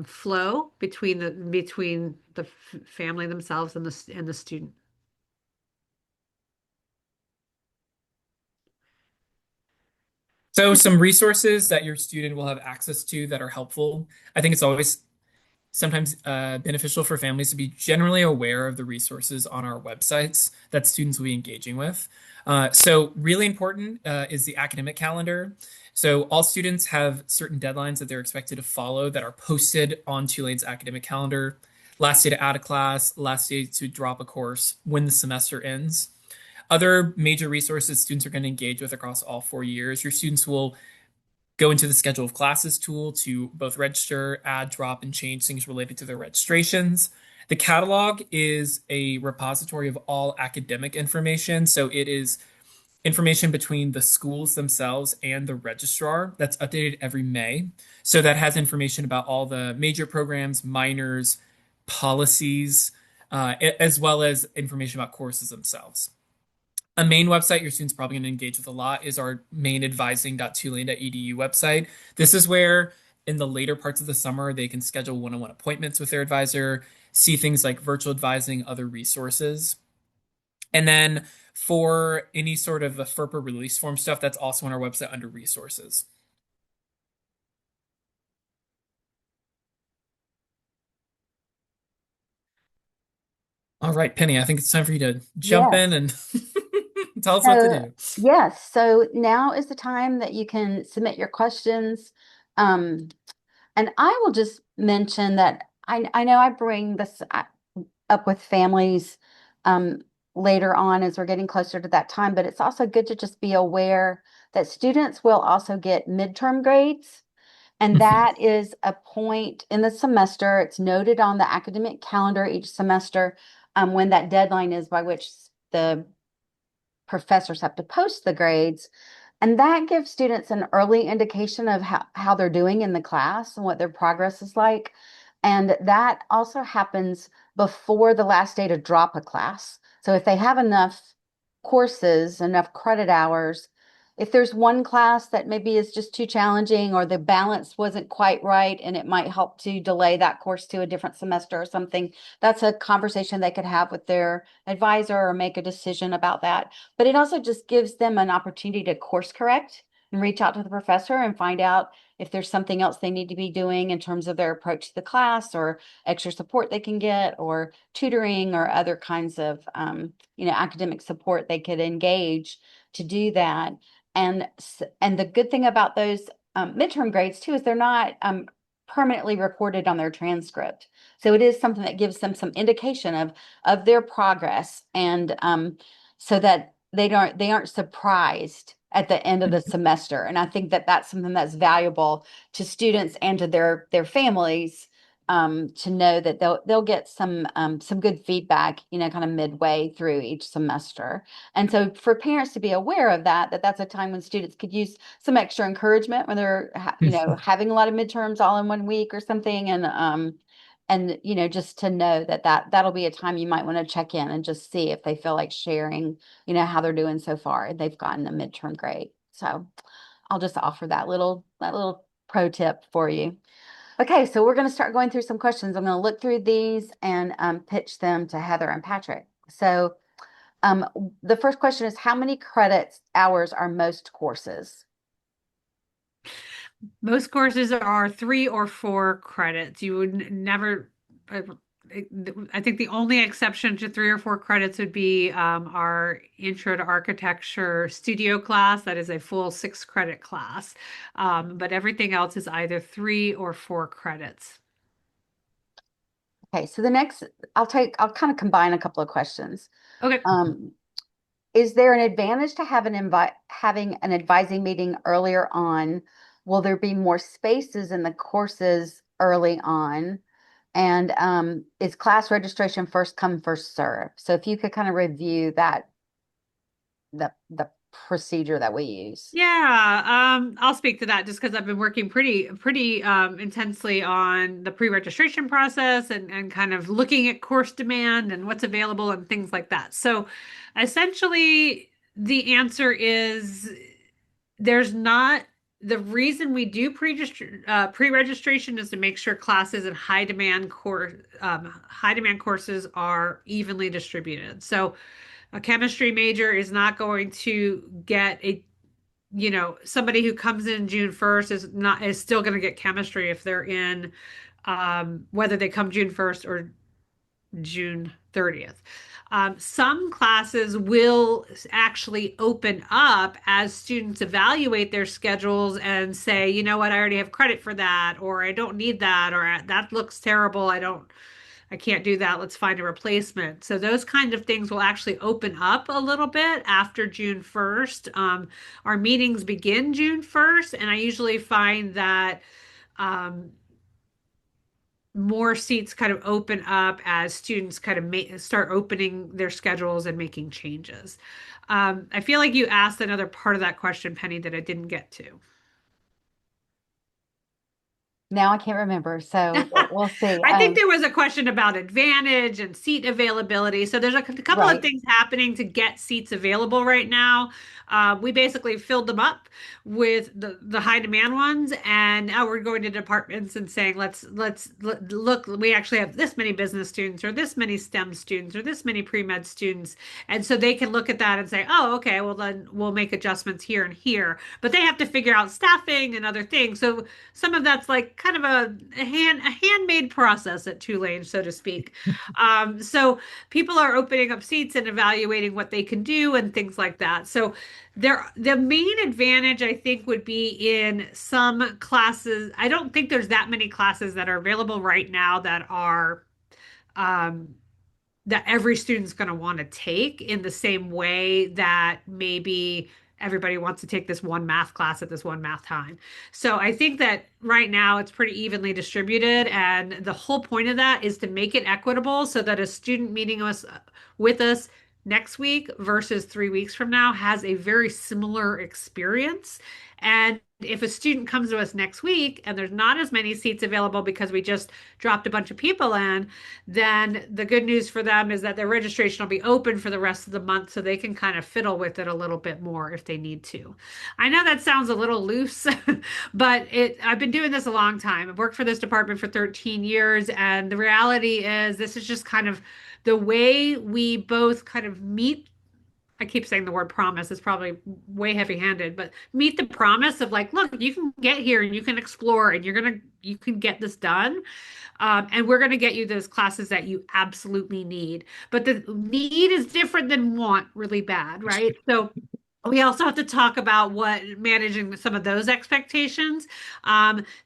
flow between the family themselves and the student. So, some resources that your student will have access to that are helpful. I think it's always sometimes beneficial for families to be generally aware of the resources on our websites that students will be engaging with. So, really important is the academic calendar. So, all students have certain deadlines that they're expected to follow that are posted on Tulane's academic calendar. Last day to add a class, last day to drop a course when the semester ends. Other major resources students are going to engage with across all 4 years. Your students will go into the schedule of classes tool to both register, add, drop, and change things related to their registrations. The catalog is a repository of all academic information. So it is information between the schools themselves and the registrar that's updated every May. So that has information about all the major programs, minors, policies, as well as information about courses themselves. A main website your students probably going to engage with a lot is our main advising.tulane.edu website. This is where, in the later parts of the summer, they can schedule one-on-one appointments with their advisor, see things like virtual advising, other resources. And then for any sort of a FERPA release form stuff, that's also on our website under resources. All right, Penny, I think it's time for you to jump in Yes. and tell us what to So, do. yes, so now is the time that you can submit your questions. Um, and I will just mention that I know I bring this up with families um, later on as we're getting closer to that time, but it's also good to just be aware that students will also get midterm grades. And Mhm. that is a point in the semester. It's noted on the academic calendar each semester when that deadline is by which the professors have to post the grades. And that gives students an early indication of how they're doing in the class and what their progress is like. And that also happens before the last day to drop a class. So if they have enough courses, enough credit hours, if there's one class that maybe is just too challenging or the balance wasn't quite right and it might help to delay that course to a different semester or something, that's a conversation they could have with their advisor or make a decision about that. But it also just gives them an opportunity to course correct and reach out to the professor and find out if there's something else they need to be doing in terms of their approach to the class or extra support they can get or tutoring or other kinds of academic support they could engage to do that. And the good thing about those midterm grades too is they're not permanently recorded on their transcript. So it is something that gives them some indication of their progress and so that they aren't surprised at the end of the semester. And I think that that's something that's valuable to students and to their families, to know that they'll get some good feedback, kind of midway through each semester. And so for parents to be aware of that, that's a time when students could use some extra encouragement when they're having a lot of midterms all in one week or something. And just to know that'll be a time you might want to check in and just see if they feel like sharing, how they're doing so far. They've gotten a midterm grade. So I'll just offer that little pro tip for you. Okay, so we're going to start going through some questions. I'm going to look through these and pitch them to Heather and Patrick. So um, the first question is, how many credits hours are most courses? Most courses are 3 or 4 credits. You would never, I, I think the only exception to 3 or 4 credits would be our Intro to Architecture studio class. That is a full 6 credit class. But everything else is either 3 or 4 credits. Okay, so the next, I'll kind of combine a couple of questions. Okay. Um, is there an advantage to having an advising meeting earlier on? Will there be more spaces in the courses early on? And is class registration first come, first serve? So if you could kind of review the procedure that we use. Yeah, I'll speak to that just because I've been working pretty intensely on the pre-registration process and kind of looking at course demand and what's available and things like that. So essentially the answer is there's not the reason we do pre-registration is to make sure classes and high demand courses are evenly distributed. So a chemistry major is not going to get somebody who comes in June 1st is still going to get chemistry if they're in whether they come June 1st or June 30th. Some classes will actually open up as students evaluate their schedules and say, you know what, I already have credit for that, or I don't need that, or that looks terrible. I can't do that. Let's find a replacement. So those kind of things will actually open up a little bit after June 1st. Our meetings begin June 1st, and I usually find that um, more seats kind of open up as students kind of start opening their schedules and making changes. I feel like you asked another part of that question, Penny, that I didn't get to. Now I can't remember, so we'll see. I think there was a question about advantage and seat availability. So there's a couple of Right. things happening to get seats available right now. We basically filled them up with the high demand ones, and now we're going to departments and saying, look, we actually have this many business students, or this many STEM students, or this many pre-med students, and so they can look at that and say, oh, okay, well then we'll make adjustments here and here. But they have to figure out staffing and other things. So some of that's like kind of a handmade process at Tulane, so to speak. So people are opening up seats and evaluating what they can do and things like that. So the main advantage I think would be in some classes. I don't think there's that many classes that are available right now um, that every student's going to want to take in the same way that maybe everybody wants to take this one math class at this one math time. So I think that right now it's pretty evenly distributed. And the whole point of that is to make it equitable so that a student meeting us with us next week versus 3 weeks from now has a very similar experience. And if a student comes to us next week and there's not as many seats available because we just dropped a bunch of people in, then the good news for them is that their registration will be open for the rest of the month so they can kind of fiddle with it a little bit more if they need to. I know that sounds a little loose, but I've been doing this a long time. I've worked for this department for 13 years, and the reality is this is just kind of the way we both kind of meet. I keep saying the word promise is probably way heavy-handed, but meet the promise of like, look, you can get here and you can explore and you can get this done. And we're going to get you those classes that you absolutely need. But the need is different than want really bad, right? So We also have to talk about what managing some of those expectations.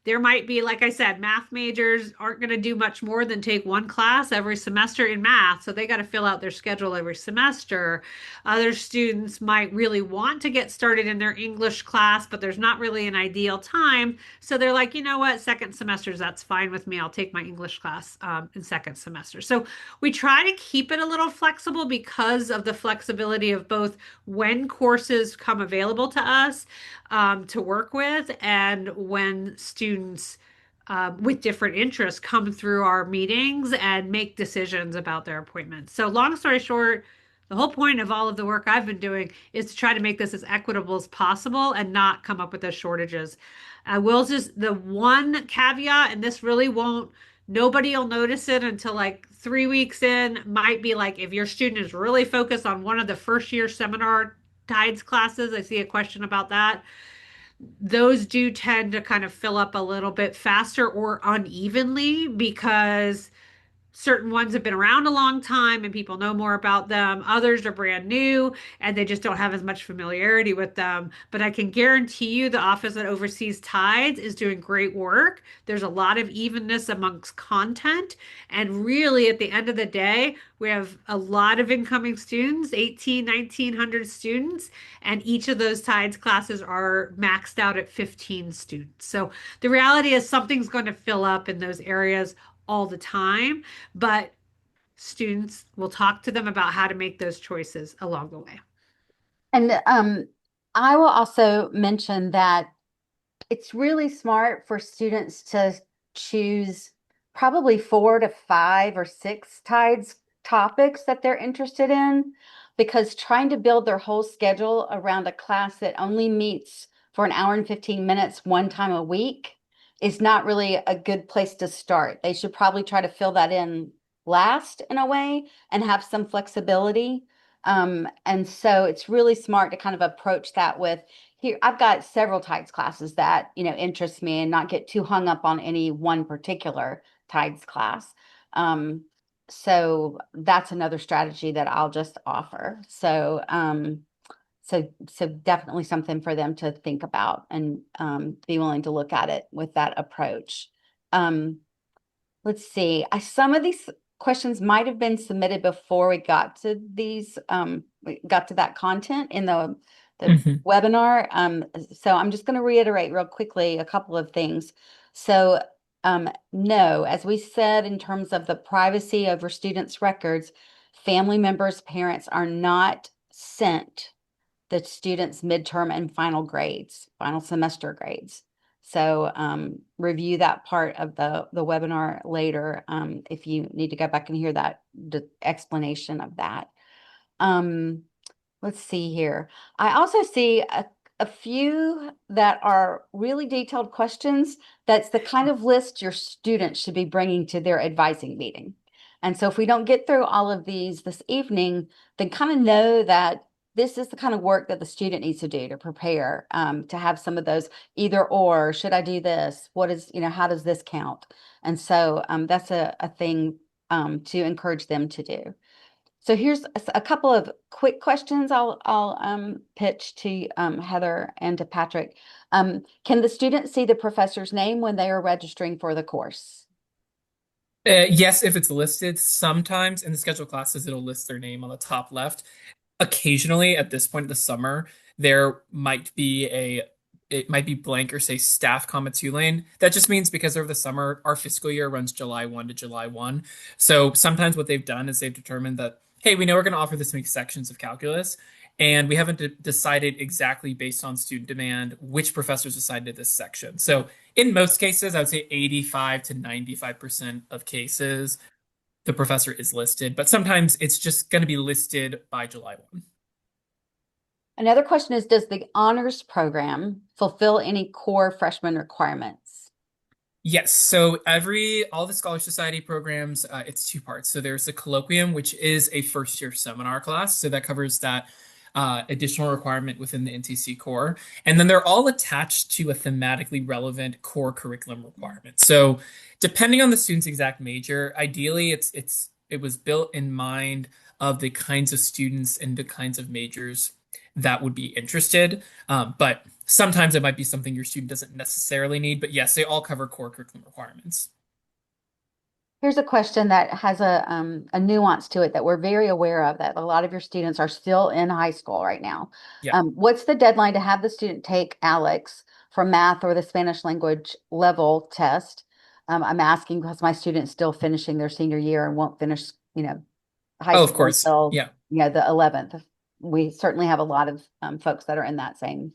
There might be, like I said, math majors aren't going to do much more than take one class every semester in math, so they got to fill out their schedule every semester. Other students might really want to get started in their English class, but there's not really an ideal time. So they're like, you know what, second semesters, that's fine with me. I'll take my English class in second semester. So we try to keep it a little flexible because of the flexibility of both when courses come available to us to work with, and when students with different interests come through our meetings and make decisions about their appointments. So, long story short, the whole point of all of the work I've been doing is to try to make this as equitable as possible and not come up with those shortages. I will just, the one caveat, and this really won't, nobody will notice it until like 3 weeks in, might be like if your student is really focused on one of the first year seminar tides classes. I see a question about that. Those do tend to kind of fill up a little bit faster or unevenly because certain ones have been around a long time and people know more about them. Others are brand new and they just don't have as much familiarity with them. But I can guarantee you the office that oversees tides is doing great work. There's a lot of evenness amongst content. And really, at the end of the day, we have a lot of incoming students, 18, 1900 students, and each of those tides classes are maxed out at 15 students. So the reality is something's going to fill up in those areas all the time, but students will talk to them about how to make those choices along the way. And I will also mention that it's really smart for students to choose probably 4 to 5 or 6 tides topics that they're interested in, because trying to build their whole schedule around a class that only meets for an hour and 15 minutes one time a week is not really a good place to start. They should probably try to fill that in last in a way and have some flexibility. And so it's really smart to kind of approach that with, here, I've got several tides classes that, interest me, and not get too hung up on any one particular tides class. Um, so that's another strategy that I'll just offer. So definitely something for them to think about, and be willing to look at it with that approach. Um, Let's see. Some of these questions might have been submitted before we got to that content in the Hmm. webinar. So I'm just going to reiterate real quickly a couple of things. So, no, as we said, in terms of the privacy over students' records, family members, parents are not sent the students' midterm and final grades, final semester grades. So review that part of the webinar later, if you need to go back and hear that, the explanation of that. Um, let's see here. I also see a few that are really detailed questions. That's the kind of list your students should be bringing to their advising meeting. And so if we don't get through all of these this evening, then kind of know that this is the kind of work that the student needs to do to prepare, to have some of those either or. Should I do this? What is, how does this count? And so that's a thing to encourage them to do. So here's a couple of quick questions I'll pitch to Heather and to Patrick. Can the student see the professor's name when they are registering for the course? Yes, if it's listed, sometimes in the scheduled classes, it'll list their name on the top left. Occasionally, at this point of the summer, there might be it might be blank or say staff, comma Tulane. That just means because over the summer, our fiscal year runs July 1 to July 1. So sometimes what they've done is they've determined that, hey, we know we're going to offer this many sections of calculus, and we haven't decided exactly based on student demand which professors decided this section. So in most cases, I would say 85 to 95% of cases, the professor is listed, but sometimes it's just going to be listed by July 1. Another question is, does the honors program fulfill any core freshman requirements? Yes, so all the Scholar Society programs, it's two parts. So there's the colloquium, which is a first year seminar class. So that covers that additional requirement within the NTC core. And then they're all attached to a thematically relevant core curriculum requirement. So depending on the student's exact major, ideally it was built in mind of the kinds of students and the kinds of majors that would be interested. But sometimes it might be something your student doesn't necessarily need. But yes, they all cover core curriculum requirements. Here's a question that has a nuance to it that we're very aware of, that a lot of your students are still in high school right now. Yeah. What's the deadline to have the student take ALEX for math or the Spanish language level test? I'm asking because my student's still finishing their senior year and won't finish, high Oh, of school course. until, Yeah. the 11th. We certainly have a lot of folks that are in that same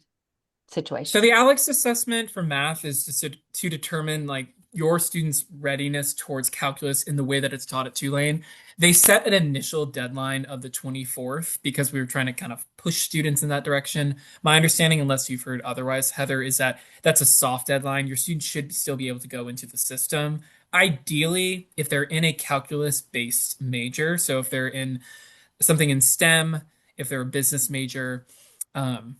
So situation. the Alex assessment for math is just to determine like your student's readiness towards calculus in the way that it's taught at Tulane. They set an initial deadline of the 24th because we were trying to kind of push students in that direction. My understanding, unless you've heard otherwise, Heather, is that that's a soft deadline. Your students should still be able to go into the system. Ideally, if they're in a calculus-based major, so if they're in something in STEM, if they're a business major, um,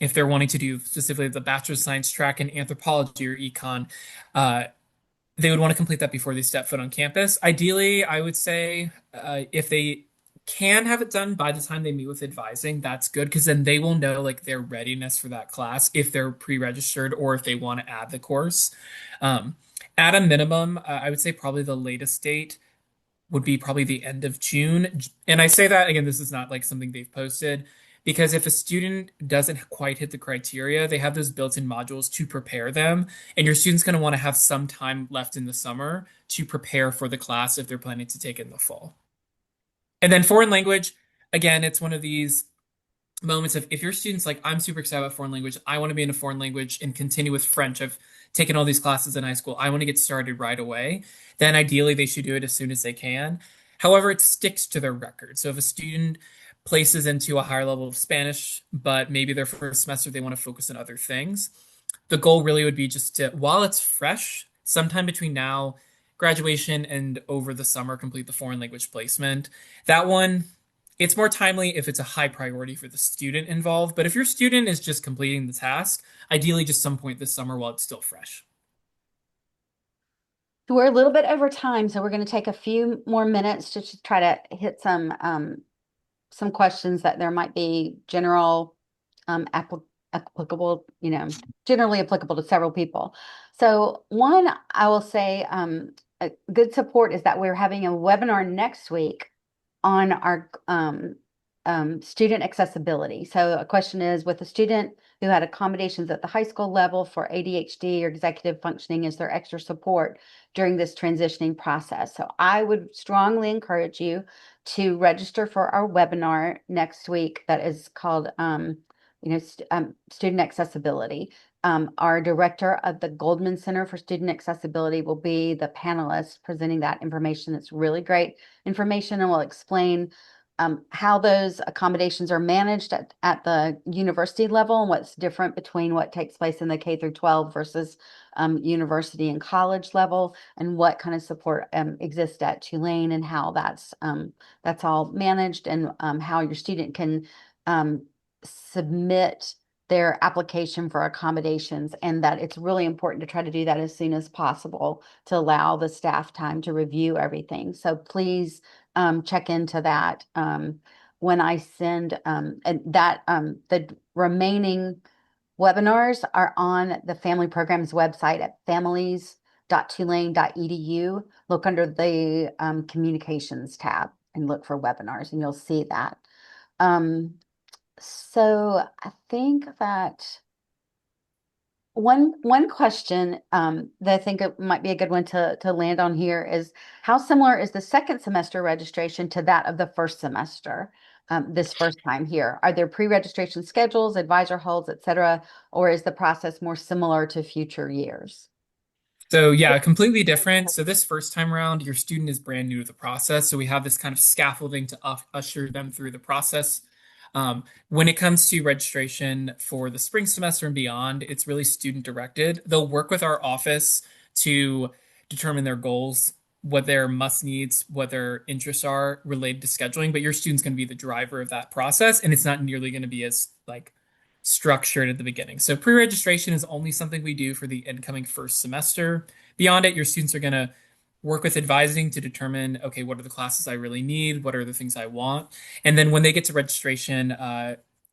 if they're wanting to do specifically the Bachelor of Science track in anthropology or econ, uh, they would want to complete that before they step foot on campus. Ideally, I would say if they can have it done by the time they meet with advising, that's good because then they will know like their readiness for that class if they're pre-registered or if they want to add the course. Um, at a minimum, I would say probably the latest date would be probably the end of June. And I say that again, this is not like something they've posted because if a student doesn't quite hit the criteria, they have those built-in modules to prepare them. And your student's going to want to have some time left in the summer to prepare for the class if they're planning to take it in the fall. And then foreign language, again, it's one of these moments of if your student's like, I'm super excited about foreign language, I want to be in a foreign language and continue with French. I've taken all these classes in high school. I want to get started right away. Then ideally they should do it as soon as they can. However, it sticks to their record. So if a student places into a higher level of Spanish, but maybe their first semester they want to focus on other things, the goal really would be just to, while it's fresh, sometime between now, graduation, and over the summer, complete the foreign language placement. That one, it's more timely if it's a high priority for the student involved. But if your student is just completing the task, ideally just some point this summer while it's still fresh. So we're a little bit over time, so we're going to take a few more minutes to just try to hit some questions that there might be general applicable, generally applicable to several people. So one, I will say a good support is that we're having a webinar next week on our student accessibility. So a question is, with a student who had accommodations at the high school level for ADHD or executive functioning, is there extra support during this transitioning process? So I would strongly encourage you to register for our webinar next week that is called student accessibility. Our director of the Goldman Center for Student Accessibility will be the panelist presenting that information. It's really great information and will explain how those accommodations are managed at the university level and what's different between what takes place in the K through 12 versus university and college level, and what kind of support exists at Tulane and how that's all managed, and how your student can submit their application for accommodations, and that it's really important to try to do that as soon as possible to allow the staff time to review everything. So please check into that when I send and that the remaining webinars are on the family programs website at families.tulane.edu. Look under the communications tab and look for webinars, and you'll see that. So I think that one question that I think it might be a good one to land on here is, how similar is the second semester registration to that of the first semester this first time here? Are there pre-registration schedules, advisor holds, et cetera, or is the process more similar to future years? So yeah, completely different. So this first time around, your student is brand new to the process. So we have this kind of scaffolding to usher them through the process. When it comes to registration for the spring semester and beyond, it's really student directed. They'll work with our office to determine their goals, what their must needs, what their interests are related to scheduling. But your student's going to be the driver of that process, and it's not nearly going to be as like structured at the beginning. So pre-registration is only something we do for the incoming first semester. Beyond it, your students are going to work with advising to determine, okay, what are the classes I really need? What are the things I want? And then when they get to registration,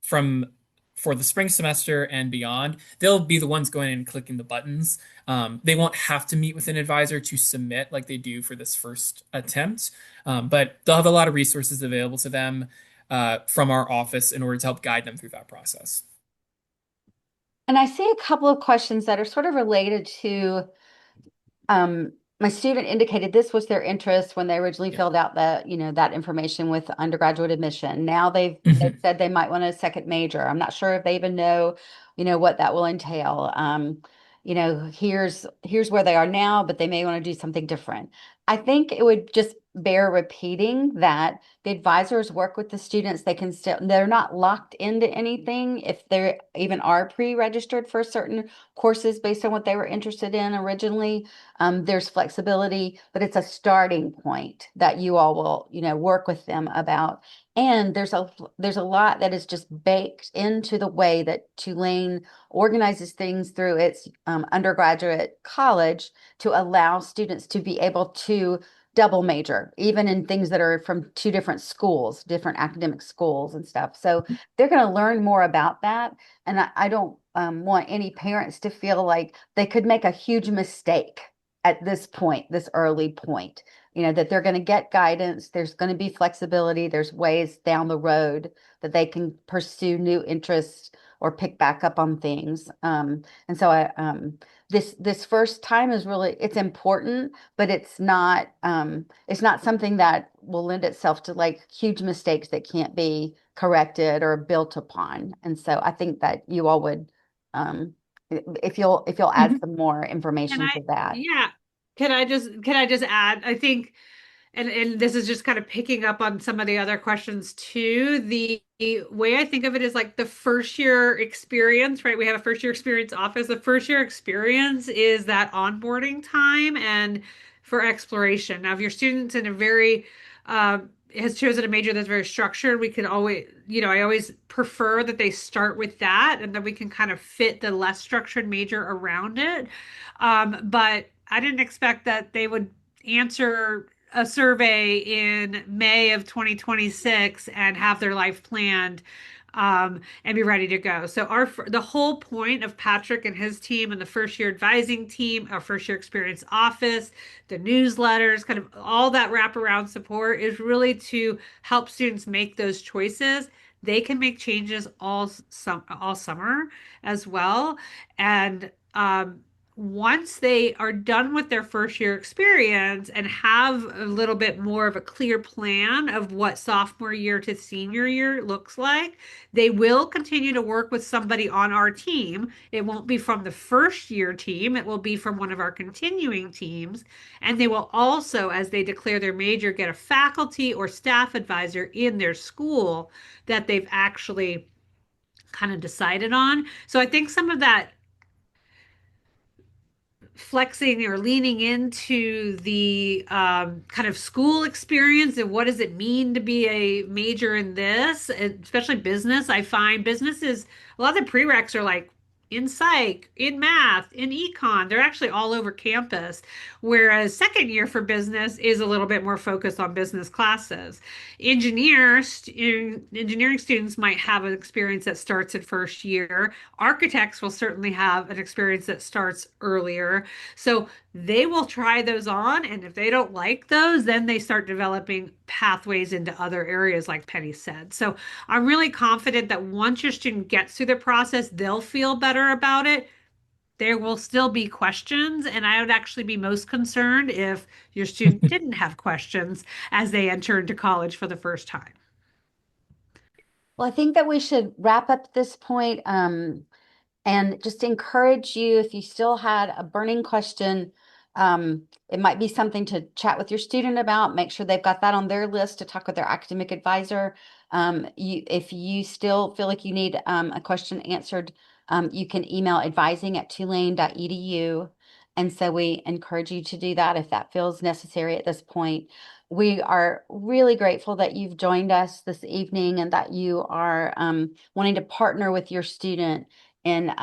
from for the spring semester and beyond, they'll be the ones going in and clicking the buttons. They won't have to meet with an advisor to submit like they do for this first attempt, but they'll have a lot of resources available to them from our office in order to help guide them through that process. And I see a couple of questions that are sort of related to um, my student indicated this was their interest when they originally Yeah. filled out that information with undergraduate admission. Now they've Hmm. said they might want a second major. I'm not sure if they even know, what that will entail. Here's where they are now, but they may want to do something different. I think it would just bear repeating that the advisors work with the students. They're not locked into anything if they even are pre-registered for certain courses based on what they were interested in originally. There's flexibility, but it's a starting point that you all will, work with them about. And there's a lot that is just baked into the way that Tulane organizes things through its undergraduate college to allow students to be able to double major, even in things that are from two different schools, different academic schools and stuff. So they're going to learn more about that. And I don't want any parents to feel like they could make a huge mistake at this point, this early point, that they're going to get guidance. There's going to be flexibility. There's ways down the road that they can pursue new interests or pick back up on things. And so this first time is really, it's important, but it's not something that will lend itself to like huge mistakes that can't be corrected or built upon. And so I think that you all would, if you'll add some more Can information I, to that. yeah, can I just add, I think, and this is just kind of picking up on some of the other questions too. The way I think of it is like the first year experience, right? We have a first year experience office. The first year experience is that onboarding time and for exploration. Now, if your student's in a very has chosen a major that's very structured, we can always, I always prefer that they start with that and then we can kind of fit the less structured major around it. But I didn't expect that they would answer a survey in May of 2026 and have their life planned and be ready to go. So the whole point of Patrick and his team and the first year advising team, our first year experience office, the newsletters, kind of all that wraparound support is really to help students make those choices. They can make changes all summer as well. And once they are done with their first year experience and have a little bit more of a clear plan of what sophomore year to senior year looks like, they will continue to work with somebody on our team. It won't be from the first year team, it will be from one of our continuing teams. And they will also, as they declare their major, get a faculty or staff advisor in their school that they've actually kind of decided on. So I think some of that flexing or leaning into the kind of school experience and what does it mean to be a major in this, especially business. I find businesses, a lot of the prereqs are like in psych, in math, in econ. They're actually all over campus. Whereas second year for business is a little bit more focused on business classes. Engineering students might have an experience that starts at first year. Architects will certainly have an experience that starts earlier. So they will try those on, and if they don't like those, then they start developing pathways into other areas, like Penny said. So I'm really confident that once your student gets through the process, they'll feel better about it. There will still be questions, and I would actually be most concerned if your student didn't have questions as they enter into college for the first time. Well, I think that we should wrap up at this point. And just encourage you if you still had a burning question, it might be something to chat with your student about. Make sure they've got that on their list to talk with their academic advisor. If you still feel like you need a question answered, you can email advising@tulane.edu. And so we encourage you to do that if that feels necessary at this point. We are really grateful that you've joined us this evening and that you are wanting to partner with your student in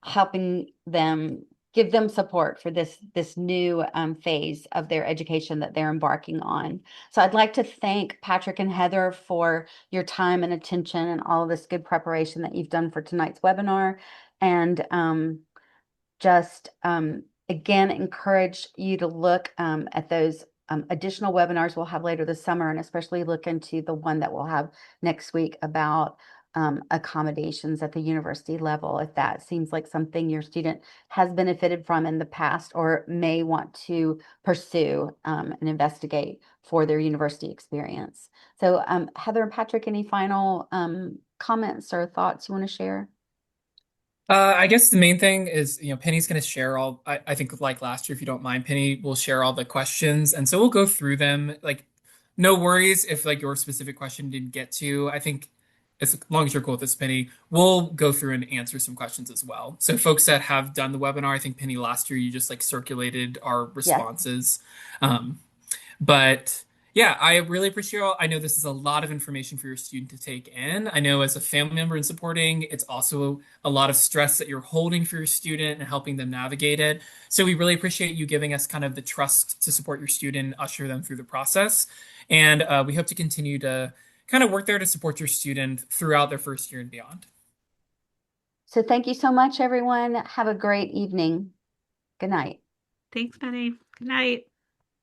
helping them give them support for this new phase of their education that they're embarking on. So I'd like to thank Patrick and Heather for your time and attention and all of this good preparation that you've done for tonight's webinar. And just again encourage you to look at those additional webinars we'll have later this summer, and especially look into the one that we'll have next week about accommodations at the university level, if that seems like something your student has benefited from in the past or may want to pursue and investigate for their university experience. So Heather and Patrick, any final comments or thoughts you want to share? I guess the main thing is, Penny's going to share I think like last year, if you don't mind, Penny will share all the questions. And so we'll go through them. Like, no worries if like your specific question didn't get to. I think as long as you're cool with this, Penny, we'll go through and answer some questions as well. So folks that have done the webinar, I think Penny, last year you just like circulated our Yes. responses. Um, but yeah, I really appreciate all. I know this is a lot of information for your student to take in. I know as a family member and supporting, it's also a lot of stress that you're holding for your student and helping them navigate it. So we really appreciate you giving us kind of the trust to support your student, usher them through the process. And we hope to continue to kind of work there to support your student throughout their first year and beyond. So thank you so much, everyone. Have a great evening. Good night. Thanks, Penny. Good night.